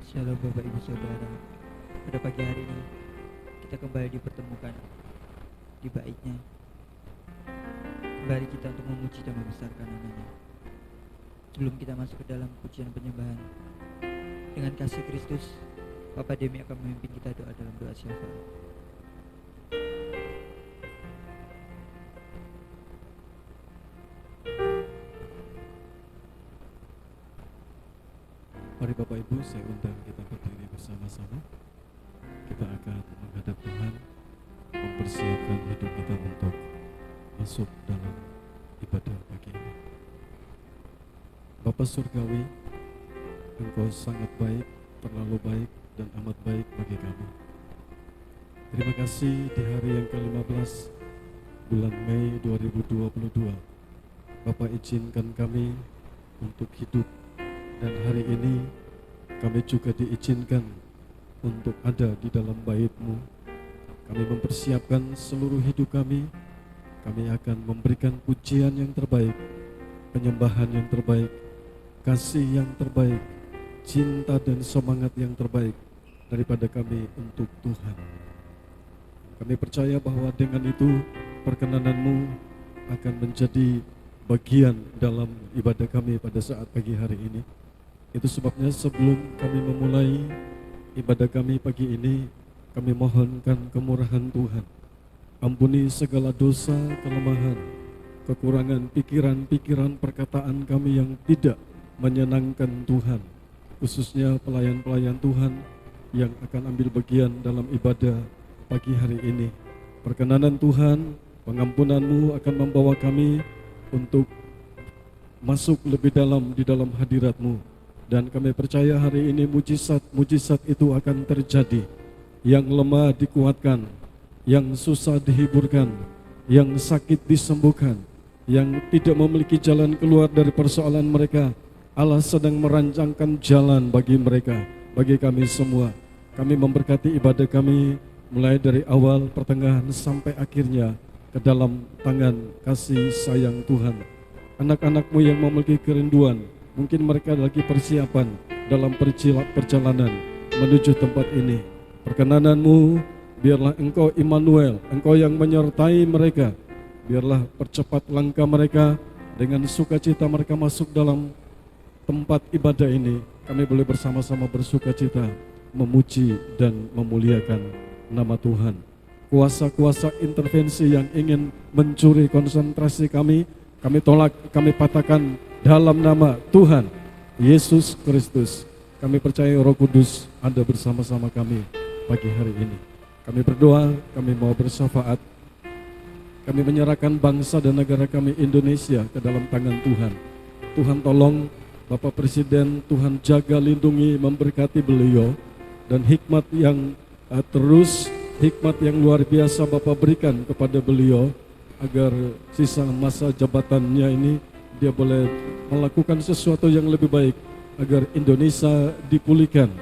Shalom Bapak Ibu Saudara. Pada pagi hari ini kita kembali dipertemukan di baitnya. Kembali kita untuk memuji dan membesarkan namanya. Sebelum kita masuk ke dalam pujian penyembahan, dengan kasih Kristus, Bapak Demi akan memimpin kita doa dalam doa syafaat. Mari Bapak Ibu, saya undang kita berdiri bersama-sama. Kita akan menghadap Tuhan, mempersiapkan hidup kita untuk masuk dalam ibadah pagi ini. Bapa Surgawi, Engkau sangat baik, terlalu baik, dan amat baik bagi kami. Terima kasih di hari yang ke-15 bulan Mei 2022, Bapak izinkan kami untuk hidup. Dan hari ini kami juga diizinkan untuk ada di dalam bait-Mu. Kami mempersiapkan seluruh hidup kami. Kami akan memberikan pujian yang terbaik, penyembahan yang terbaik, kasih yang terbaik, cinta dan semangat yang terbaik daripada kami untuk Tuhan. Kami percaya bahwa dengan itu perkenanan-Mu akan menjadi bagian dalam ibadah kami pada saat pagi hari ini. Itu sebabnya sebelum kami memulai ibadah kami pagi ini, kami mohonkan kemurahan Tuhan. Ampuni segala dosa, kelemahan, kekurangan pikiran-pikiran, perkataan kami yang tidak menyenangkan Tuhan. Khususnya pelayan-pelayan Tuhan yang akan ambil bagian dalam ibadah pagi hari ini. Perkenanan Tuhan, pengampunan-Mu akan membawa kami untuk masuk lebih dalam di dalam hadirat-Mu. Dan kami percaya hari ini mujizat itu akan terjadi. Yang lemah dikuatkan, yang susah dihiburkan, yang sakit disembuhkan, yang tidak memiliki jalan keluar dari persoalan mereka, Allah sedang merancangkan jalan bagi mereka, bagi kami semua. Kami memberkati ibadah kami mulai dari awal, pertengahan, sampai akhirnya ke dalam tangan kasih sayang Tuhan. Anak-anak-Mu yang memiliki kerinduan, mungkin mereka lagi persiapan dalam perjalanan menuju tempat ini. Perkenanan-Mu, biarlah Engkau Immanuel, Engkau yang menyertai mereka. Biarlah percepat langkah mereka, dengan sukacita mereka masuk dalam tempat ibadah ini. Kami boleh bersama-sama bersukacita, memuji dan memuliakan nama Tuhan. Kuasa-kuasa intervensi yang ingin mencuri konsentrasi kami tolak, kami patahkan dalam nama Tuhan Yesus Kristus. Kami percaya Roh Kudus ada bersama-sama kami pagi hari ini. Kami berdoa, kami mau bersyafaat. Kami menyerahkan bangsa dan negara kami Indonesia ke dalam tangan Tuhan. Tuhan tolong Bapak Presiden, Tuhan jaga, lindungi, memberkati beliau. Dan hikmat yang hikmat yang luar biasa Bapak berikan kepada beliau, agar sisa masa jabatannya ini dia boleh melakukan sesuatu yang lebih baik, agar Indonesia dipulihkan,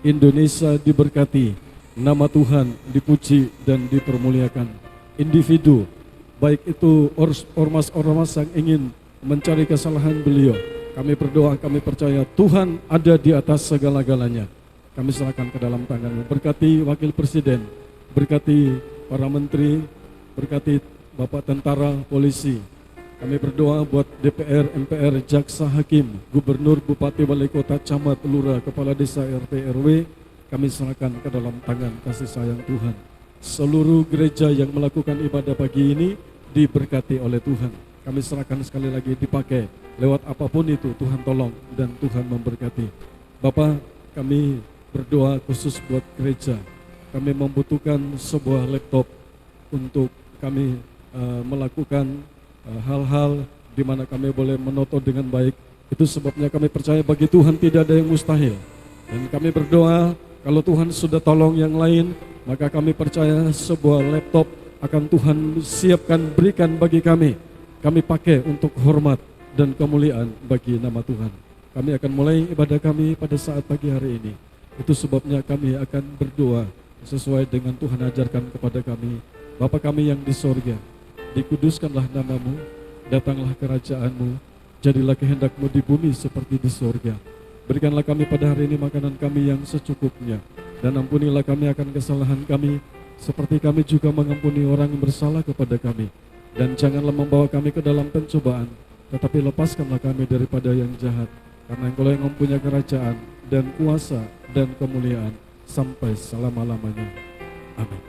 Indonesia diberkati, nama Tuhan dipuji dan dipermuliakan. Individu, baik itu ormas-ormas yang ingin mencari kesalahan beliau, kami berdoa, kami percaya Tuhan ada di atas segala-galanya. Kami serahkan ke dalam tangan-Mu. Berkati Wakil Presiden, berkati para menteri, berkati Bapak tentara, polisi. Kami berdoa buat DPR, MPR, jaksa, hakim, gubernur, bupati, wali kota, camat, lurah, kepala desa, RT, RW. Kami serahkan ke dalam tangan kasih sayang Tuhan. Seluruh gereja yang melakukan ibadah pagi ini diberkati oleh Tuhan. Kami serahkan sekali lagi, dipakai lewat apapun itu, Tuhan tolong dan Tuhan memberkati. Bapak, kami berdoa khusus buat gereja. Kami membutuhkan sebuah laptop untuk kami melakukan hal-hal di mana kami boleh menoto dengan baik. Itu sebabnya kami percaya bagi Tuhan tidak ada yang mustahil. Dan kami berdoa, kalau Tuhan sudah tolong yang lain, maka kami percaya sebuah laptop akan Tuhan siapkan, berikan bagi kami. Kami pakai untuk hormat dan kemuliaan bagi nama Tuhan. Kami akan mulai ibadah kami pada saat pagi hari ini. Itu sebabnya kami akan berdoa sesuai dengan Tuhan ajarkan kepada kami. Bapa kami yang di sorga, dikuduskanlah nama-Mu, datanglah kerajaan-Mu, jadilah kehendak-Mu di bumi seperti di sorga. Berikanlah kami pada hari ini makanan kami yang secukupnya, dan ampunilah kami akan kesalahan kami, seperti kami juga mengampuni orang yang bersalah kepada kami. Dan janganlah membawa kami ke dalam pencobaan, tetapi lepaskanlah kami daripada yang jahat. Karena Engkau yang mempunyai kerajaan, dan kuasa, dan kemuliaan, sampai selama-lamanya. Amin.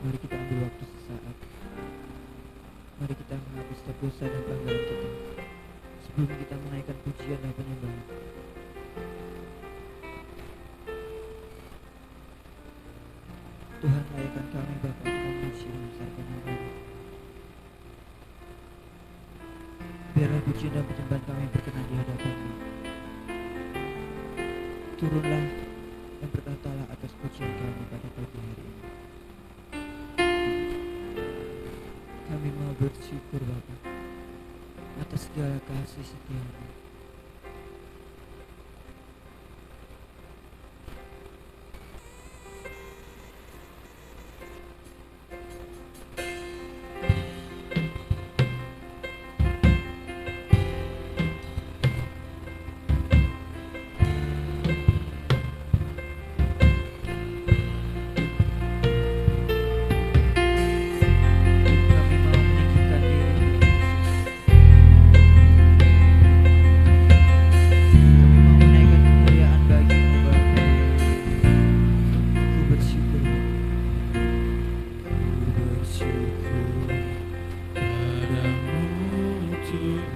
Mari kita ambil waktu sesaat. Mari kita menghapus setiap dosa dan pelanggaran kita sebelum kita menaikkan pujian dan penyembahan. Tuhan, layakkan kami Bapa untuk memuji dan membesarkan nama-Mu. Biarlah pujian dan penyembahan kami berkenan di hadapan-Mu. Turunlah dan berkatalah atas pujian kami pada pagi hari ini. Kami mau bersyukur Bapa atas segala kasih setia-Mu. Kami mau meninggikan diri-Mu,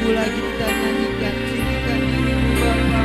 puji-Mu lagi kita nyanyikan, tinggikan diri-Mu Bapa.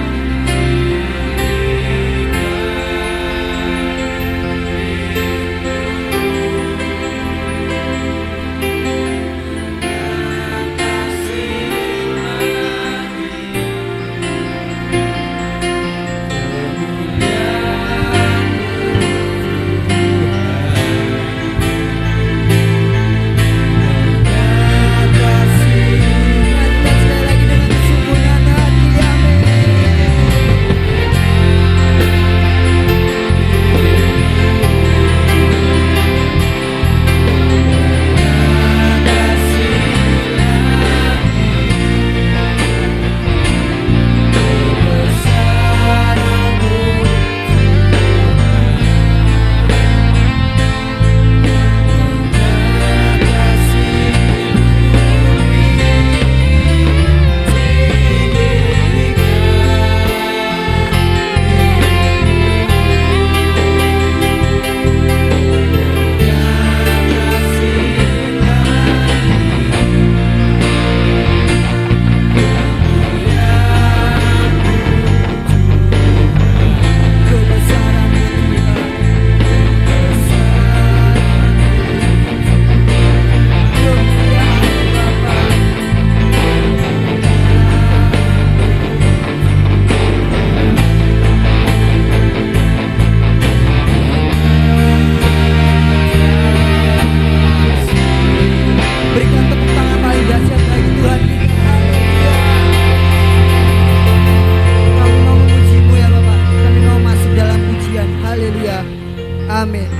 Amin.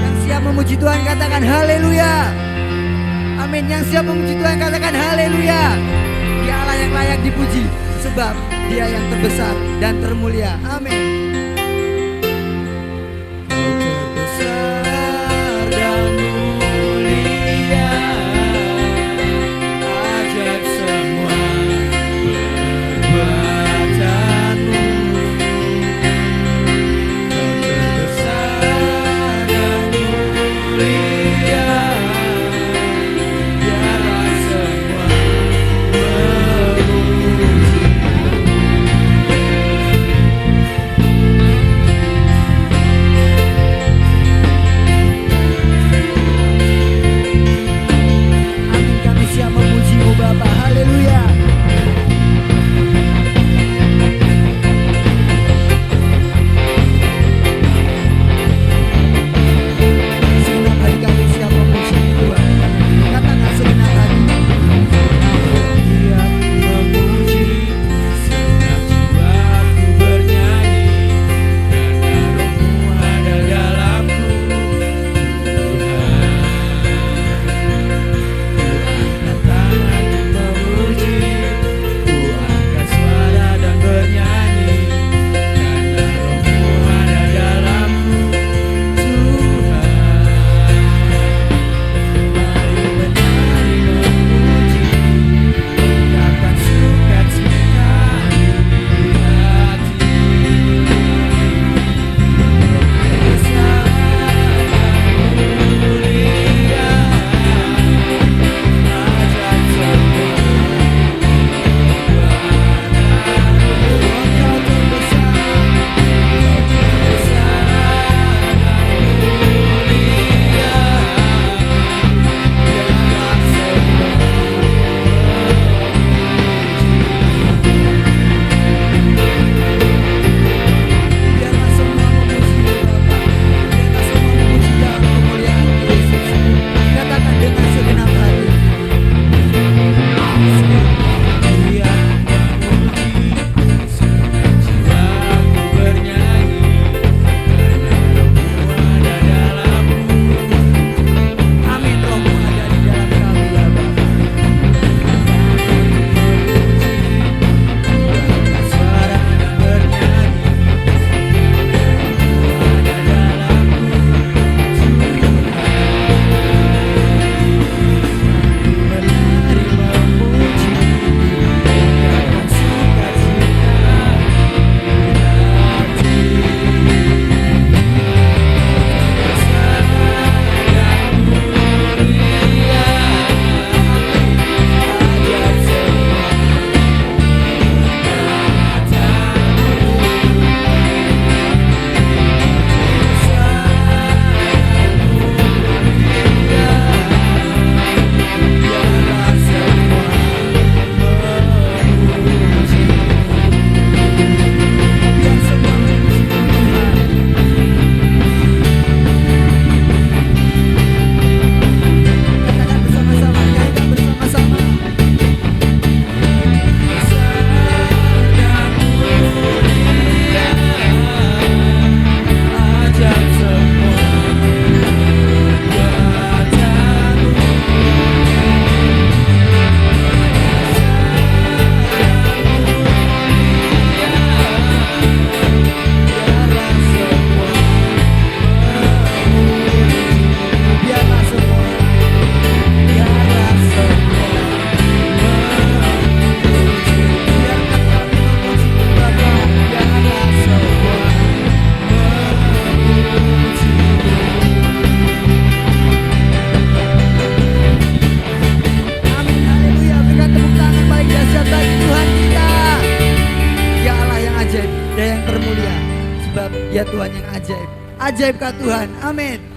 Yang siap memuji Tuhan katakan haleluya. Amin. Yang siap memuji Tuhan katakan haleluya. Dia Allah yang layak dipuji, sebab Dia yang terbesar dan termulia. Amin. Dia Tuhan yang ajaib. Ajaibkah Tuhan? Amin.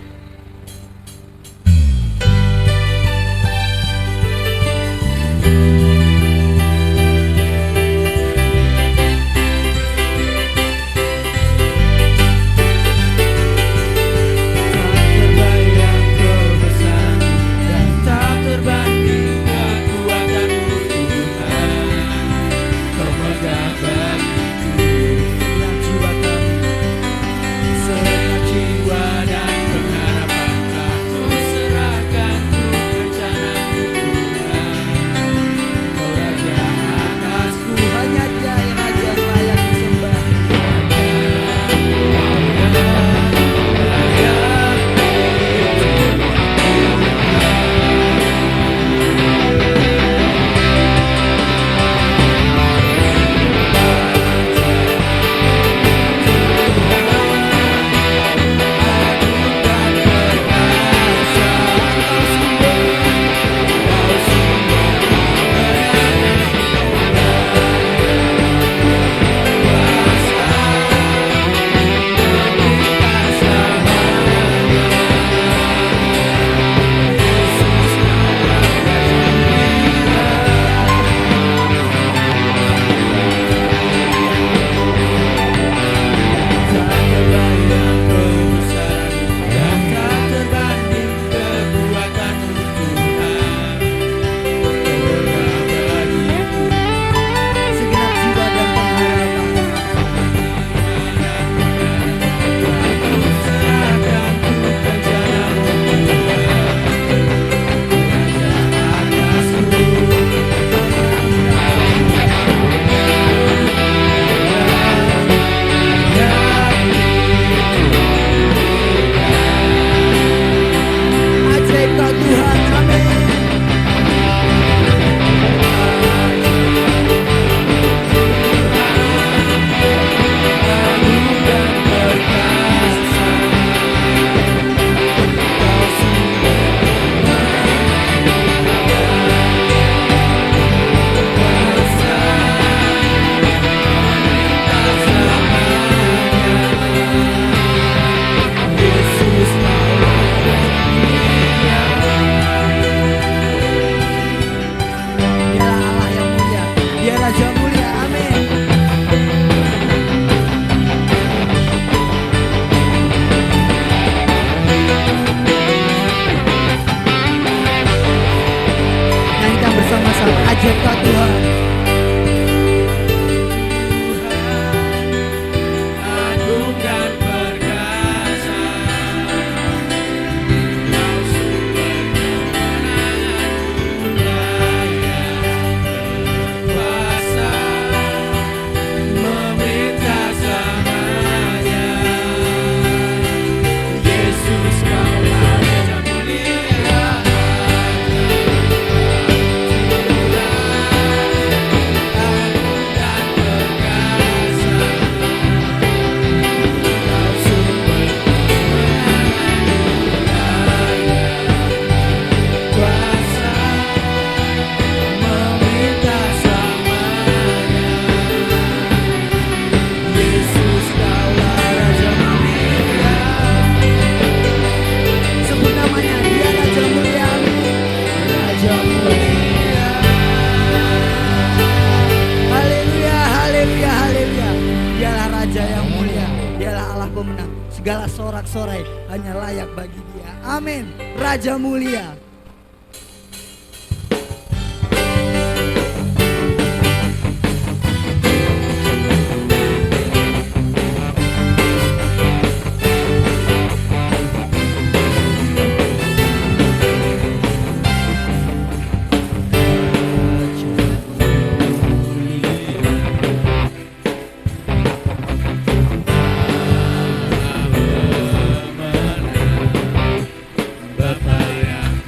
Ajaibkah Tuhan? Agung dan perkasa, Kau sumber kemenangan, Raya berkuasa, memerintah selamanya. Yesus, Kaulah Raja mulia. Segala sorak-sorai hanya layak bagi Dia. Amin. Raja mulia. Bapa yang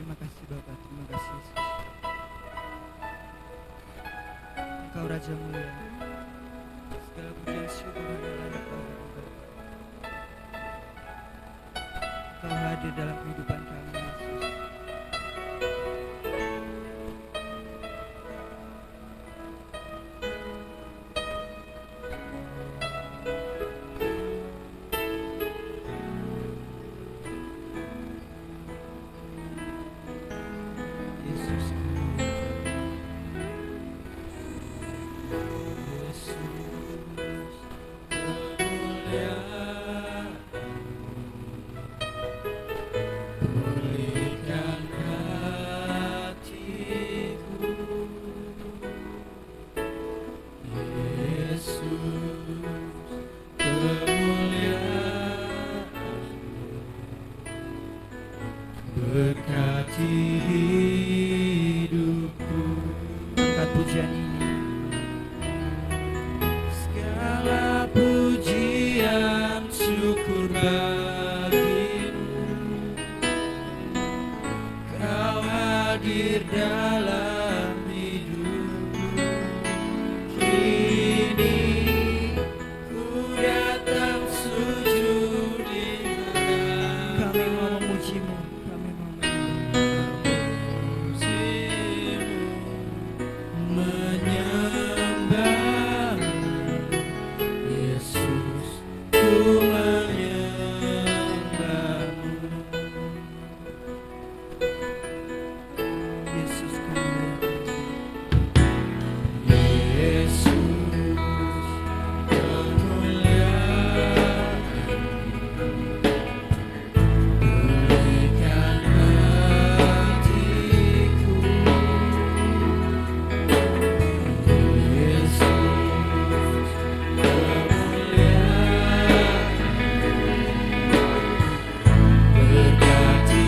Terima kasih Bapa, terima kasih Yesus. Engkau Raja mulia. Segala pujian syukur hanya layak Kau Bapa. Engkau hadir dalam kehidupan kami Yesus. Yesus. Pulihkan hatiku, Yesus, kemuliaan-Mu. Berkati hidupku, Angkat pujian ini. segala pujian syukur bagimu. Kau hadir dalam hidupku. Kini ku datang sujud di Kami hadapan mau memujimu, kami mau menyembahmu. Menyembahmu, Yesus, ku menyembahmu. Yesus kemuliaan. Yesus, kemuliaan. Pulihkan hatiku, Yesus, kemuliaan. Berkati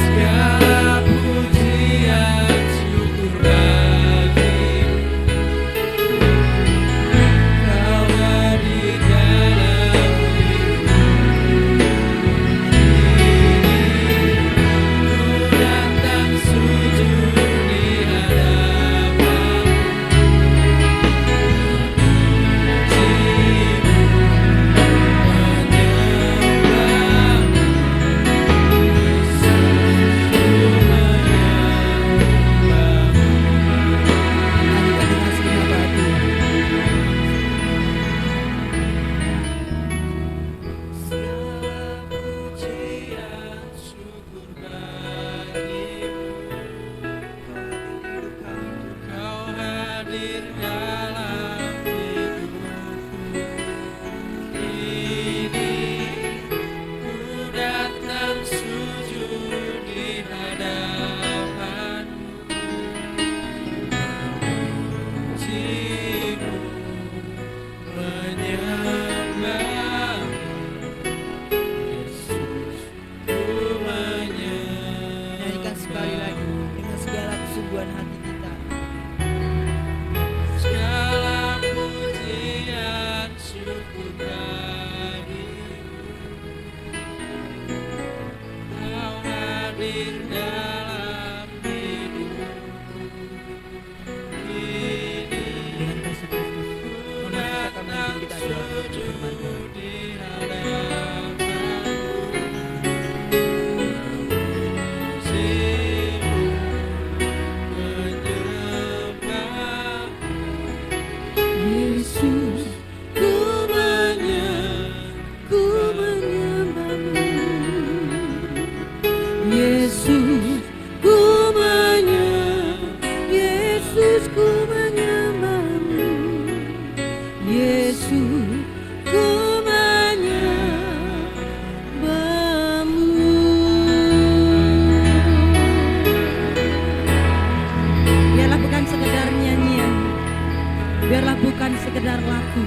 segala pujian syukur bagimu. Kau hadir dalam hidupku. Ku datang sujud di hadapan-Mu. Nyanyikan dengan segenap hati. Kau hadir dalam hidupku. Kini ku datang sujud di hadapan-Mu. Memujimu, menyembahmu, Yesus, ku Nyanyikan sekali lagi dengan segala kesungguhan hati kita. segala pujian syukur bagimu. Kau hadir dalam hidupku. Kini Dengan kasih Kristus, ku menyatakan datang hidup kita adalah sujud firman-Mu. di hadapan-Mu. Yesus, ku menyembahmu. Yesus, ku Yesus, ku menyembahmu. Yesus, ku menyembahmu. Biarlah bukan sekedar nyanyian, biarlah bukan sekedar lagu,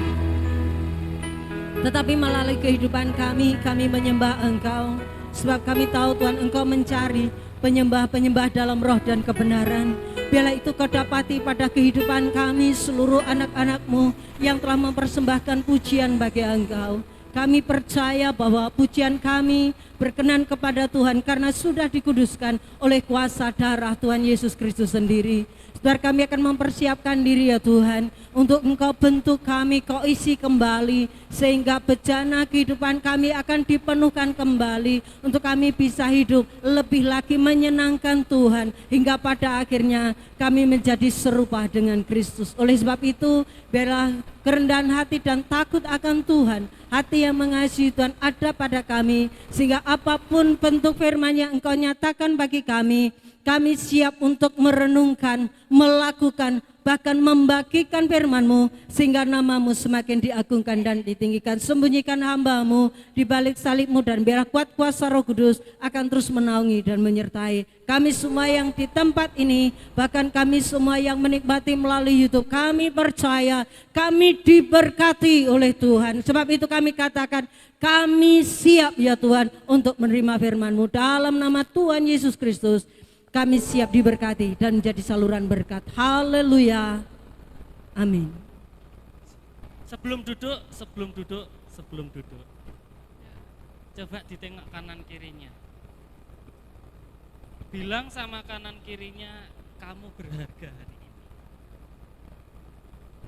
tetapi melalui kehidupan kami menyembah Engkau. Sebab kami tahu Tuhan, Engkau mencari penyembah-penyembah dalam roh dan kebenaran. Biarlah itu Kau dapati pada kehidupan kami, seluruh anak-anak-Mu yang telah mempersembahkan pujian bagi Engkau. Kami percaya bahwa pujian kami berkenan kepada Tuhan karena sudah dikuduskan oleh kuasa darah Tuhan Yesus Kristus sendiri. Saudara, kami akan mempersiapkan diri ya Tuhan, untuk Engkau bentuk kami, Kau isi kembali, sehingga bejana kehidupan kami akan dipenuhkan kembali, untuk kami bisa hidup lebih lagi menyenangkan Tuhan, hingga pada akhirnya kami menjadi serupa dengan Kristus. Oleh sebab itu, biarlah kerendahan hati dan takut akan Tuhan, hati yang mengasihi Tuhan ada pada kami, sehingga apapun bentuk firman yang Engkau nyatakan bagi kami siap untuk merenungkan, melakukan, bahkan membagikan firman-Mu, sehingga nama-Mu semakin diagungkan dan ditinggikan. Sembunyikan hamba-Mu di balik salib-Mu, dan biarlah kuat kuasa Roh Kudus akan terus menaungi dan menyertai kami semua yang di tempat ini, bahkan kami semua yang menikmati melalui YouTube. Kami percaya kami diberkati oleh Tuhan. Sebab itu kami katakan, kami siap ya Tuhan untuk menerima firman-Mu. Dalam nama Tuhan Yesus Kristus, kami siap diberkati dan menjadi saluran berkat. Haleluya. Amin. Sebelum duduk. Coba ditengok kanan kirinya. Bilang sama kanan kirinya, kamu berharga hari ini.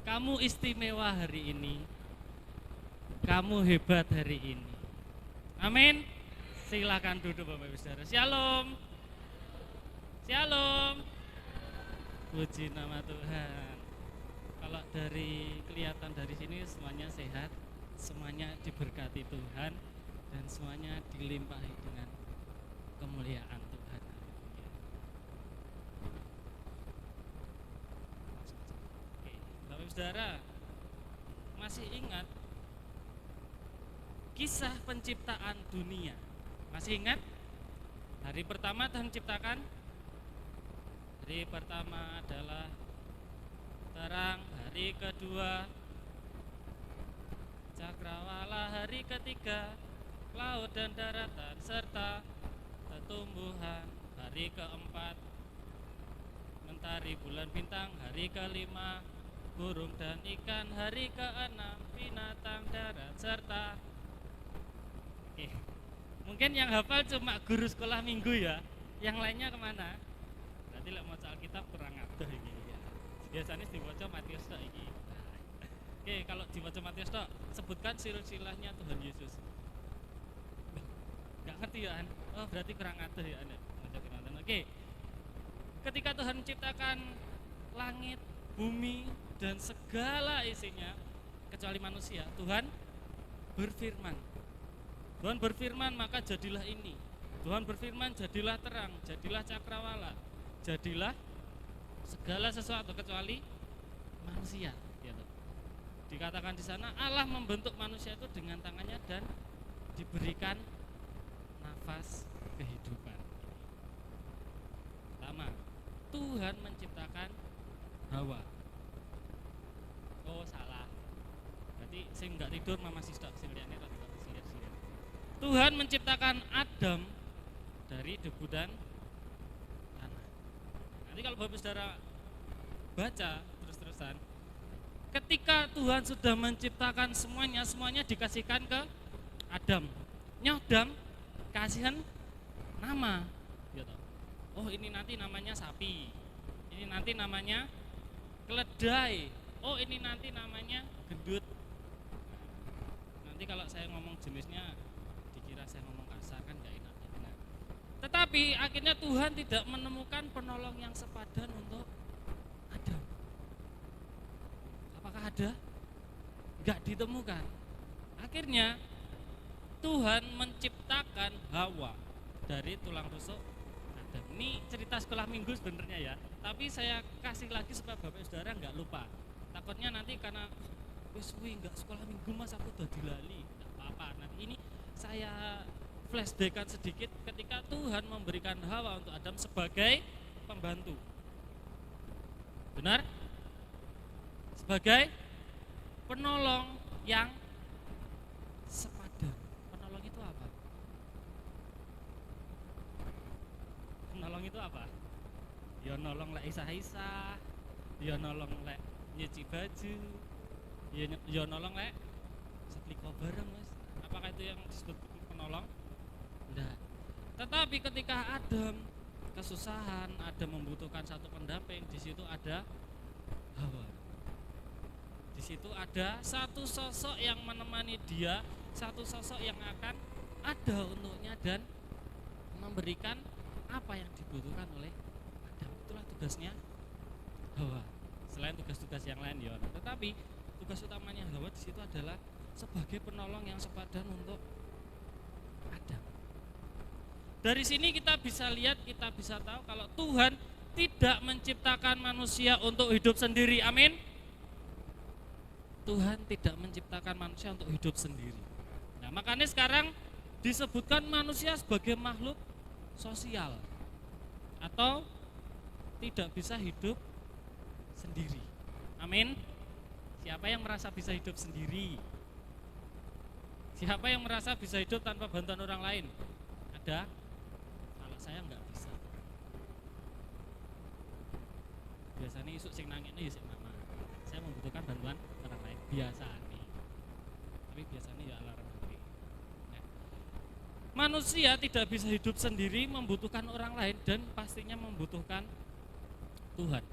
Kamu istimewa hari ini. Kamu hebat hari ini. Amin. Silakan duduk Bapak Ibu Saudara. Shalom. Shalom. Puji nama Tuhan. Kalau dari kelihatan dari sini semuanya sehat, semuanya diberkati Tuhan, dan semuanya dilimpahi dengan kemuliaan Tuhan. Oke, Bapak Ibu Saudara, masih ingat kisah penciptaan dunia? Masih ingat? Hari pertama Tuhan ciptakan. Hari pertama adalah terang, hari kedua cakrawala, hari ketiga laut dan daratan serta tumbuhan, hari keempat mentari, bulan, bintang, hari kelima burung dan ikan, hari keenam binatang darat serta Oke. Mungkin yang hafal cuma guru sekolah minggu ya, yang lainnya kemana? Berarti lek maca Alkitab kurang adoh iki ya. Biasanya dibaca Matius tok iki. Oke, kalau dibaca Matius tok, sebutkan silsilahnya Tuhan Yesus. Enggak ngerti ya, An? Oh, berarti kurang adoh ya, Anda. Oke. Ketika Tuhan menciptakan langit, bumi, dan segala isinya kecuali manusia, Tuhan berfirman. Tuhan berfirman, maka jadilah ini. Tuhan berfirman, jadilah terang, jadilah cakrawala, jadilah segala sesuatu kecuali manusia. Gitu. Dikatakan di sana Allah membentuk manusia itu dengan tangannya dan diberikan nafas kehidupan. Pertama, Tuhan menciptakan Hawa. Oh salah. Berarti saya nggak tidur mama sistok siliannya rada silir. Tuhan menciptakan Adam dari debu dan tanah. Nanti kalau Bapak Saudara baca terus-terusan, ketika Tuhan sudah menciptakan semuanya dikasihkan ke Adam. Nyodam kasihan nama. Gitu. Oh ini nanti namanya sapi, ini nanti namanya keledai, oh ini nanti namanya gendut. Nanti kalau saya ngomong jenisnya dikira saya ngomong kasar kan gak enak. Tetapi akhirnya Tuhan tidak menemukan penolong yang sepadan untuk Adam. Apakah ada? Gak ditemukan. Akhirnya Tuhan menciptakan Hawa dari tulang rusuk Adam. Ini cerita sekolah minggu sebenarnya ya, tapi saya kasih lagi supaya Bapak Saudara nggak lupa. Takutnya nanti karena wis nggak sekolah minggu mas aku udah dilali. Nggak apa-apa. Nanti ini saya flashback-kan sedikit ketika Tuhan memberikan Hawa untuk Adam sebagai pembantu. Benar? Sebagai penolong yang sepadan. Penolong itu apa? Penolong itu apa? Ya nolong lek isah-isah, ya nolong lek nyuci baju, ya nolong lek setrika bareng Mas. Apakah itu yang disebut penolong? Tidak. Tetapi ketika Adam kesusahan, Adam membutuhkan satu pendamping, di situ ada Hawa. Di situ ada satu sosok yang menemani dia, satu sosok yang akan ada untuknya dan memberikan apa yang dibutuhkan oleh Adam. Itulah tugasnya Hawa. Selain tugas-tugas yang lain ya, tetapi tugas utamanya Hawa di situ adalah sebagai penolong yang sepadan untuk Adam. Dari sini kita bisa lihat, kita bisa tahu kalau Tuhan tidak menciptakan manusia untuk hidup sendiri. Amin. Tuhan tidak menciptakan manusia untuk hidup sendiri. Nah, makanya sekarang disebutkan manusia sebagai makhluk sosial atau tidak bisa hidup sendiri. Amin. Siapa yang merasa bisa hidup sendiri? Siapa yang merasa bisa hidup tanpa bantuan orang lain? Ada? Kalau saya nggak bisa. Biasanya isuk sing nangis ya sing mama. Saya membutuhkan bantuan orang lain biasa nih. Tapi biasanya ya alarm hati. Nah, manusia tidak bisa hidup sendiri, membutuhkan orang lain dan pastinya membutuhkan Tuhan.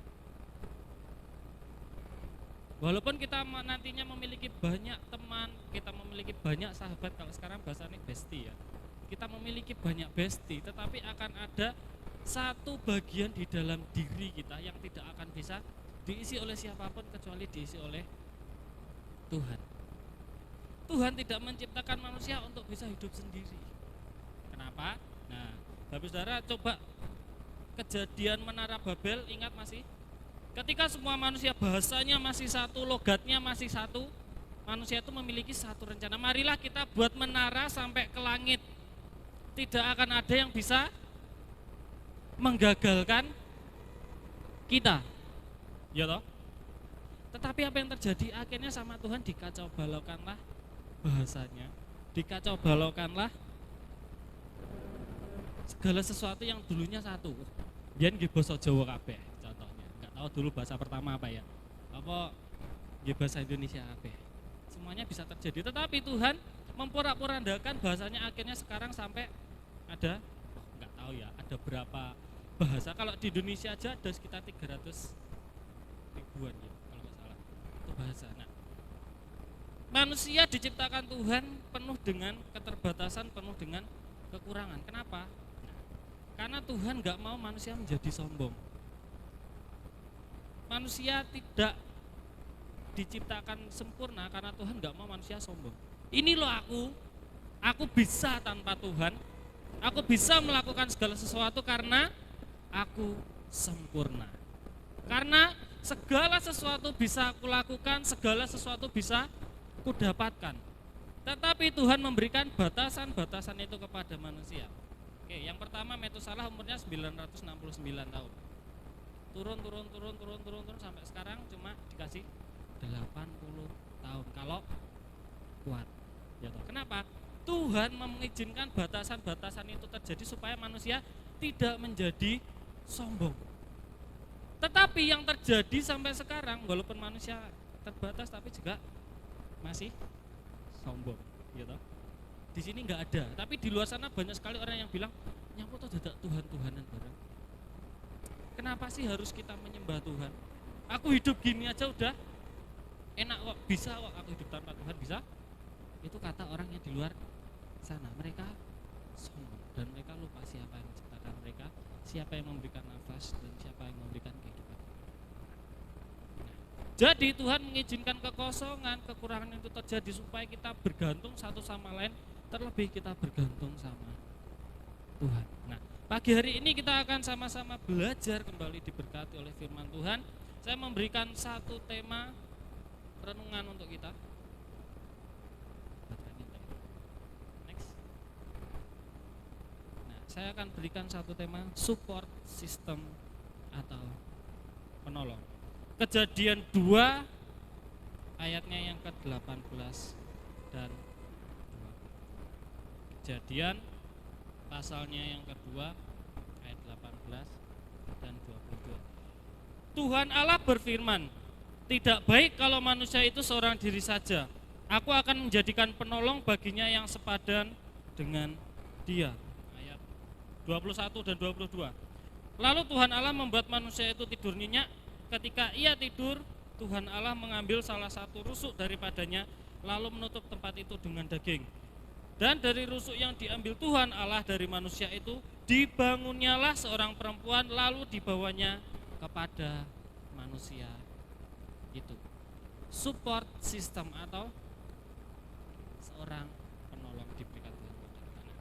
Walaupun kita nantinya memiliki banyak teman, kita memiliki banyak sahabat, kalau sekarang bahasanya bestie ya. Kita memiliki banyak bestie, tetapi akan ada satu bagian di dalam diri kita yang tidak akan bisa diisi oleh siapapun kecuali diisi oleh Tuhan. Tuhan tidak menciptakan manusia untuk bisa hidup sendiri. Kenapa? Nah, Bapak Saudara coba kejadian Menara Babel, ingat masih? Ketika semua manusia bahasanya masih satu, logatnya masih satu, manusia itu memiliki satu rencana. Marilah kita buat menara sampai ke langit. Tidak akan ada yang bisa menggagalkan kita. Ya toh? Tetapi apa yang terjadi? Akhirnya sama Tuhan dikacau balaukanlah bahasanya. Dikacau balaukanlah segala sesuatu yang dulunya satu. Biyen nggih basa Jawa kabeh. Oh dulu bahasa pertama apa ya? Apa ya bahasa Indonesia apa? Semuanya bisa terjadi. Tetapi Tuhan memporak-porandakan bahasanya akhirnya sekarang sampai ada nggak tahu ya, ada berapa bahasa. Kalau di Indonesia aja ada sekitar 300 ribuan ya kalau nggak salah. Itu bahasa. Nah, manusia diciptakan Tuhan penuh dengan keterbatasan, penuh dengan kekurangan. Kenapa? Nah, karena Tuhan nggak mau manusia menjadi sombong. Manusia tidak diciptakan sempurna karena Tuhan nggak mau manusia sombong. Ini loh aku bisa tanpa Tuhan, aku bisa melakukan segala sesuatu karena aku sempurna. Karena segala sesuatu bisa aku lakukan, segala sesuatu bisa aku dapatkan. Tetapi Tuhan memberikan batasan-batasan itu kepada manusia. Oke, yang pertama Metusalah umurnya 969 tahun. Turun sampai sekarang cuma dikasih 80 tahun kalau kuat. Ya toh. Kenapa? Tuhan mengizinkan batasan-batasan itu terjadi supaya manusia tidak menjadi sombong. Tetapi yang terjadi sampai sekarang walaupun manusia terbatas tapi juga masih sombong, ya toh. Di sini nggak ada, tapi di luar sana banyak sekali orang yang bilang nyapa toh dadak Tuhan-Tuhanan bareng. Kenapa sih harus kita menyembah Tuhan? Aku hidup gini aja udah enak kok, bisa kok aku hidup tanpa Tuhan, bisa? Itu kata orang yang di luar sana. Mereka sombong dan mereka lupa siapa yang menciptakan mereka, siapa yang memberikan nafas dan siapa yang memberikan kehidupan. Nah, jadi Tuhan mengizinkan kekosongan, kekurangan itu terjadi supaya kita bergantung satu sama lain, terlebih kita bergantung sama Tuhan. Nah, pagi hari ini kita akan sama-sama belajar kembali diberkati oleh firman Tuhan. Saya memberikan satu tema renungan untuk kita. Next. Nah, saya akan berikan satu tema support system atau penolong. Kejadian 2 ayatnya yang ke-18 dan 20. Kejadian pasalnya yang kedua ayat 18 dan 22. Tuhan Allah berfirman, tidak baik kalau manusia itu seorang diri saja. Aku akan menjadikan penolong baginya yang sepadan dengan dia. Ayat 21 dan 22. Lalu Tuhan Allah membuat manusia itu tidur nyenyak. Ketika ia tidur, Tuhan Allah mengambil salah satu rusuk daripadanya, lalu menutup tempat itu dengan daging. Dan dari rusuk yang diambil Tuhan Allah dari manusia itu, dibangunnyalah seorang perempuan, lalu dibawanya kepada manusia itu. Support system atau seorang penolong diberikan Tuhan kepada kita.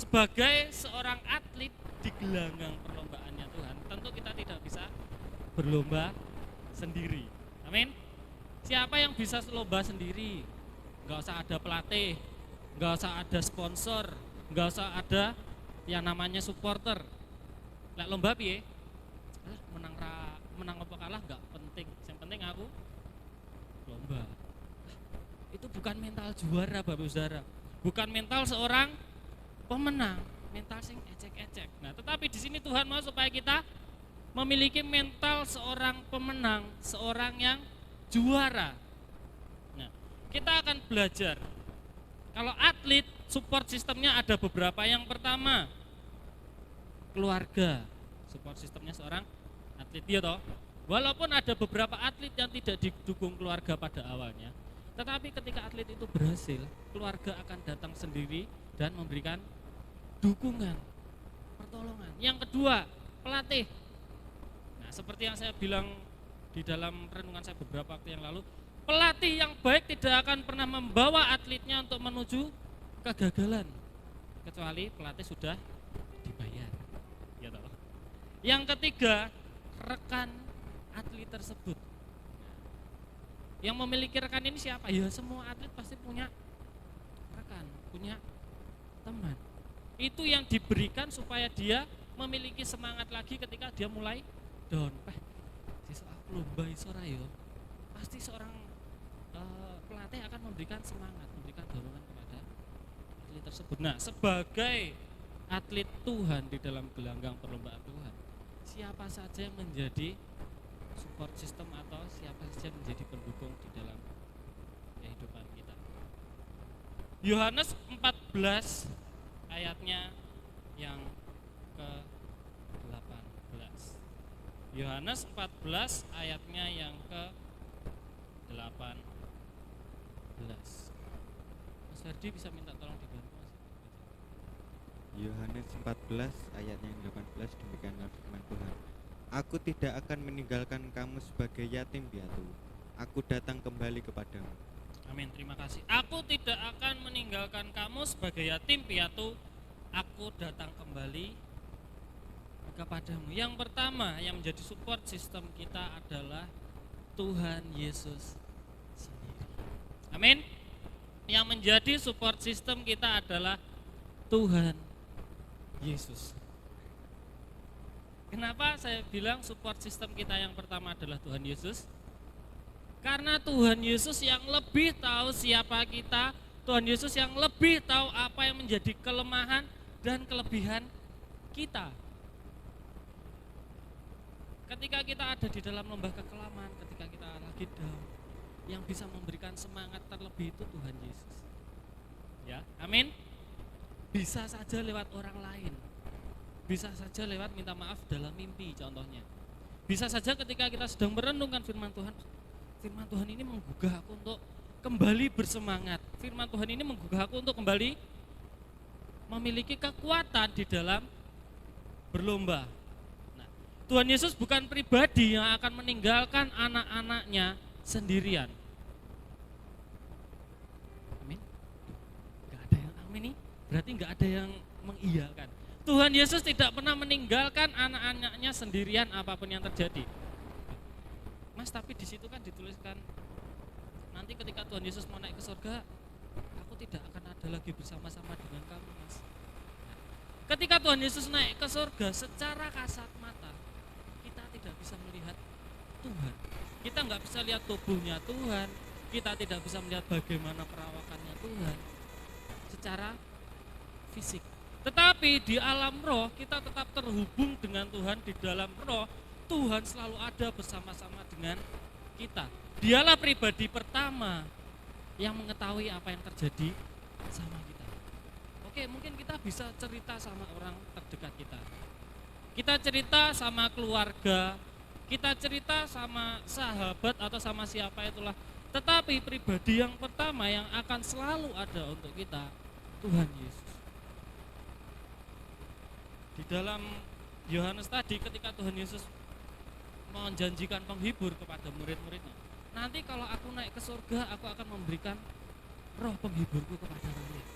Sebagai seorang atlet di gelanggang perlombaannya Tuhan, tentu kita tidak bisa berlomba sendiri. Amin. Siapa yang bisa lomba sendiri? Gak usah ada pelatih, gak usah ada sponsor, gak usah ada yang namanya supporter. Lek lomba piye? Menang apa kalah gak penting. Yang penting aku lomba. Itu bukan mental juara, Bapak Saudara. Bukan mental seorang pemenang, mental sing ecek-ecek. Nah, tetapi di sini Tuhan mau supaya kita memiliki mental seorang pemenang, seorang yang juara. Nah, kita akan belajar. Kalau atlet, support sistemnya ada beberapa. Yang pertama, keluarga. Support sistemnya seorang atlet, ya toh. Walaupun ada beberapa atlet yang tidak didukung keluarga pada awalnya, tetapi ketika atlet itu berhasil, keluarga akan datang sendiri dan memberikan dukungan, pertolongan. Yang kedua, pelatih. Nah, seperti yang saya bilang di dalam renungan saya beberapa waktu yang lalu, pelatih yang baik tidak akan pernah membawa atletnya untuk menuju kegagalan, kecuali pelatih sudah dibayar. Ya toh. Yang ketiga, rekan atlet tersebut. Yang memiliki rekan ini siapa? Ya semua atlet pasti punya rekan, punya teman. Itu yang diberikan supaya dia memiliki semangat lagi ketika dia mulai down. Sesuk aku lomba iso ra yo. Pasti seorang pelatih akan memberikan semangat, memberikan dorongan kepada atlet tersebut. Nah, sebagai atlet Tuhan di dalam gelanggang perlombaan Tuhan, siapa saja yang menjadi support system atau siapa saja menjadi pendukung di dalam kehidupan kita. Yohanes 14 ayatnya yang ke-18. Yohanes 14 ayatnya yang ke-18. Mas Ferdi bisa minta tolong dibantu, Mas. Yohanes 14 ayat yang 18, demikianlah firman Tuhan. Aku tidak akan meninggalkan kamu sebagai yatim piatu. Aku datang kembali kepadamu. Amin, terima kasih. Aku tidak akan meninggalkan kamu sebagai yatim piatu. Aku datang kembali kepadamu. Yang pertama yang menjadi support system kita adalah Tuhan Yesus sendiri. Amin. Yang menjadi support system kita adalah Tuhan Yesus. Kenapa saya bilang support system kita yang pertama adalah Tuhan Yesus? Karena Tuhan Yesus yang lebih tahu siapa kita, Tuhan Yesus yang lebih tahu apa yang menjadi kelemahan dan kelebihan kita. Ketika kita ada di dalam lembah kekelaman, ketika kita lagi down, yang bisa memberikan semangat terlebih itu Tuhan Yesus. Ya, amin. Bisa saja lewat orang lain. Bisa saja lewat minta maaf dalam mimpi contohnya. Bisa saja ketika kita sedang merenungkan firman Tuhan ini menggugah aku untuk kembali bersemangat. Firman Tuhan ini menggugah aku untuk kembali memiliki kekuatan di dalam berlomba. Nah, Tuhan Yesus bukan pribadi yang akan meninggalkan anak-anaknya sendirian. Amin. Gak ada yang amin nih, berarti gak ada yang mengiyakan. Tuhan Yesus tidak pernah meninggalkan anak-anaknya sendirian apapun yang terjadi. Mas, tapi di situ kan dituliskan nanti ketika Tuhan Yesus mau naik ke surga, aku tidak akan ada lagi bersama-sama dengan kamu, Mas. Nah, ketika Tuhan Yesus naik ke surga, secara kasat mata kita tidak bisa melihat Tuhan. Kita nggak bisa lihat tubuhnya Tuhan, kita tidak bisa melihat bagaimana perawakannya Tuhan secara fisik. Tetapi di alam roh kita tetap terhubung dengan Tuhan. Di dalam roh Tuhan selalu ada bersama-sama dengan kita. Dialah pribadi pertama yang mengetahui apa yang terjadi sama kita. Oke, mungkin kita bisa cerita sama orang terdekat kita. Kita cerita sama keluarga, kita cerita sama sahabat atau sama siapa itulah. Tetapi pribadi yang pertama yang akan selalu ada untuk kita, Tuhan Yesus. Di dalam Yohanes tadi ketika Tuhan Yesus menjanjikan penghibur kepada murid-muridnya, nanti kalau aku naik ke surga, aku akan memberikan roh penghiburku kepada kalian.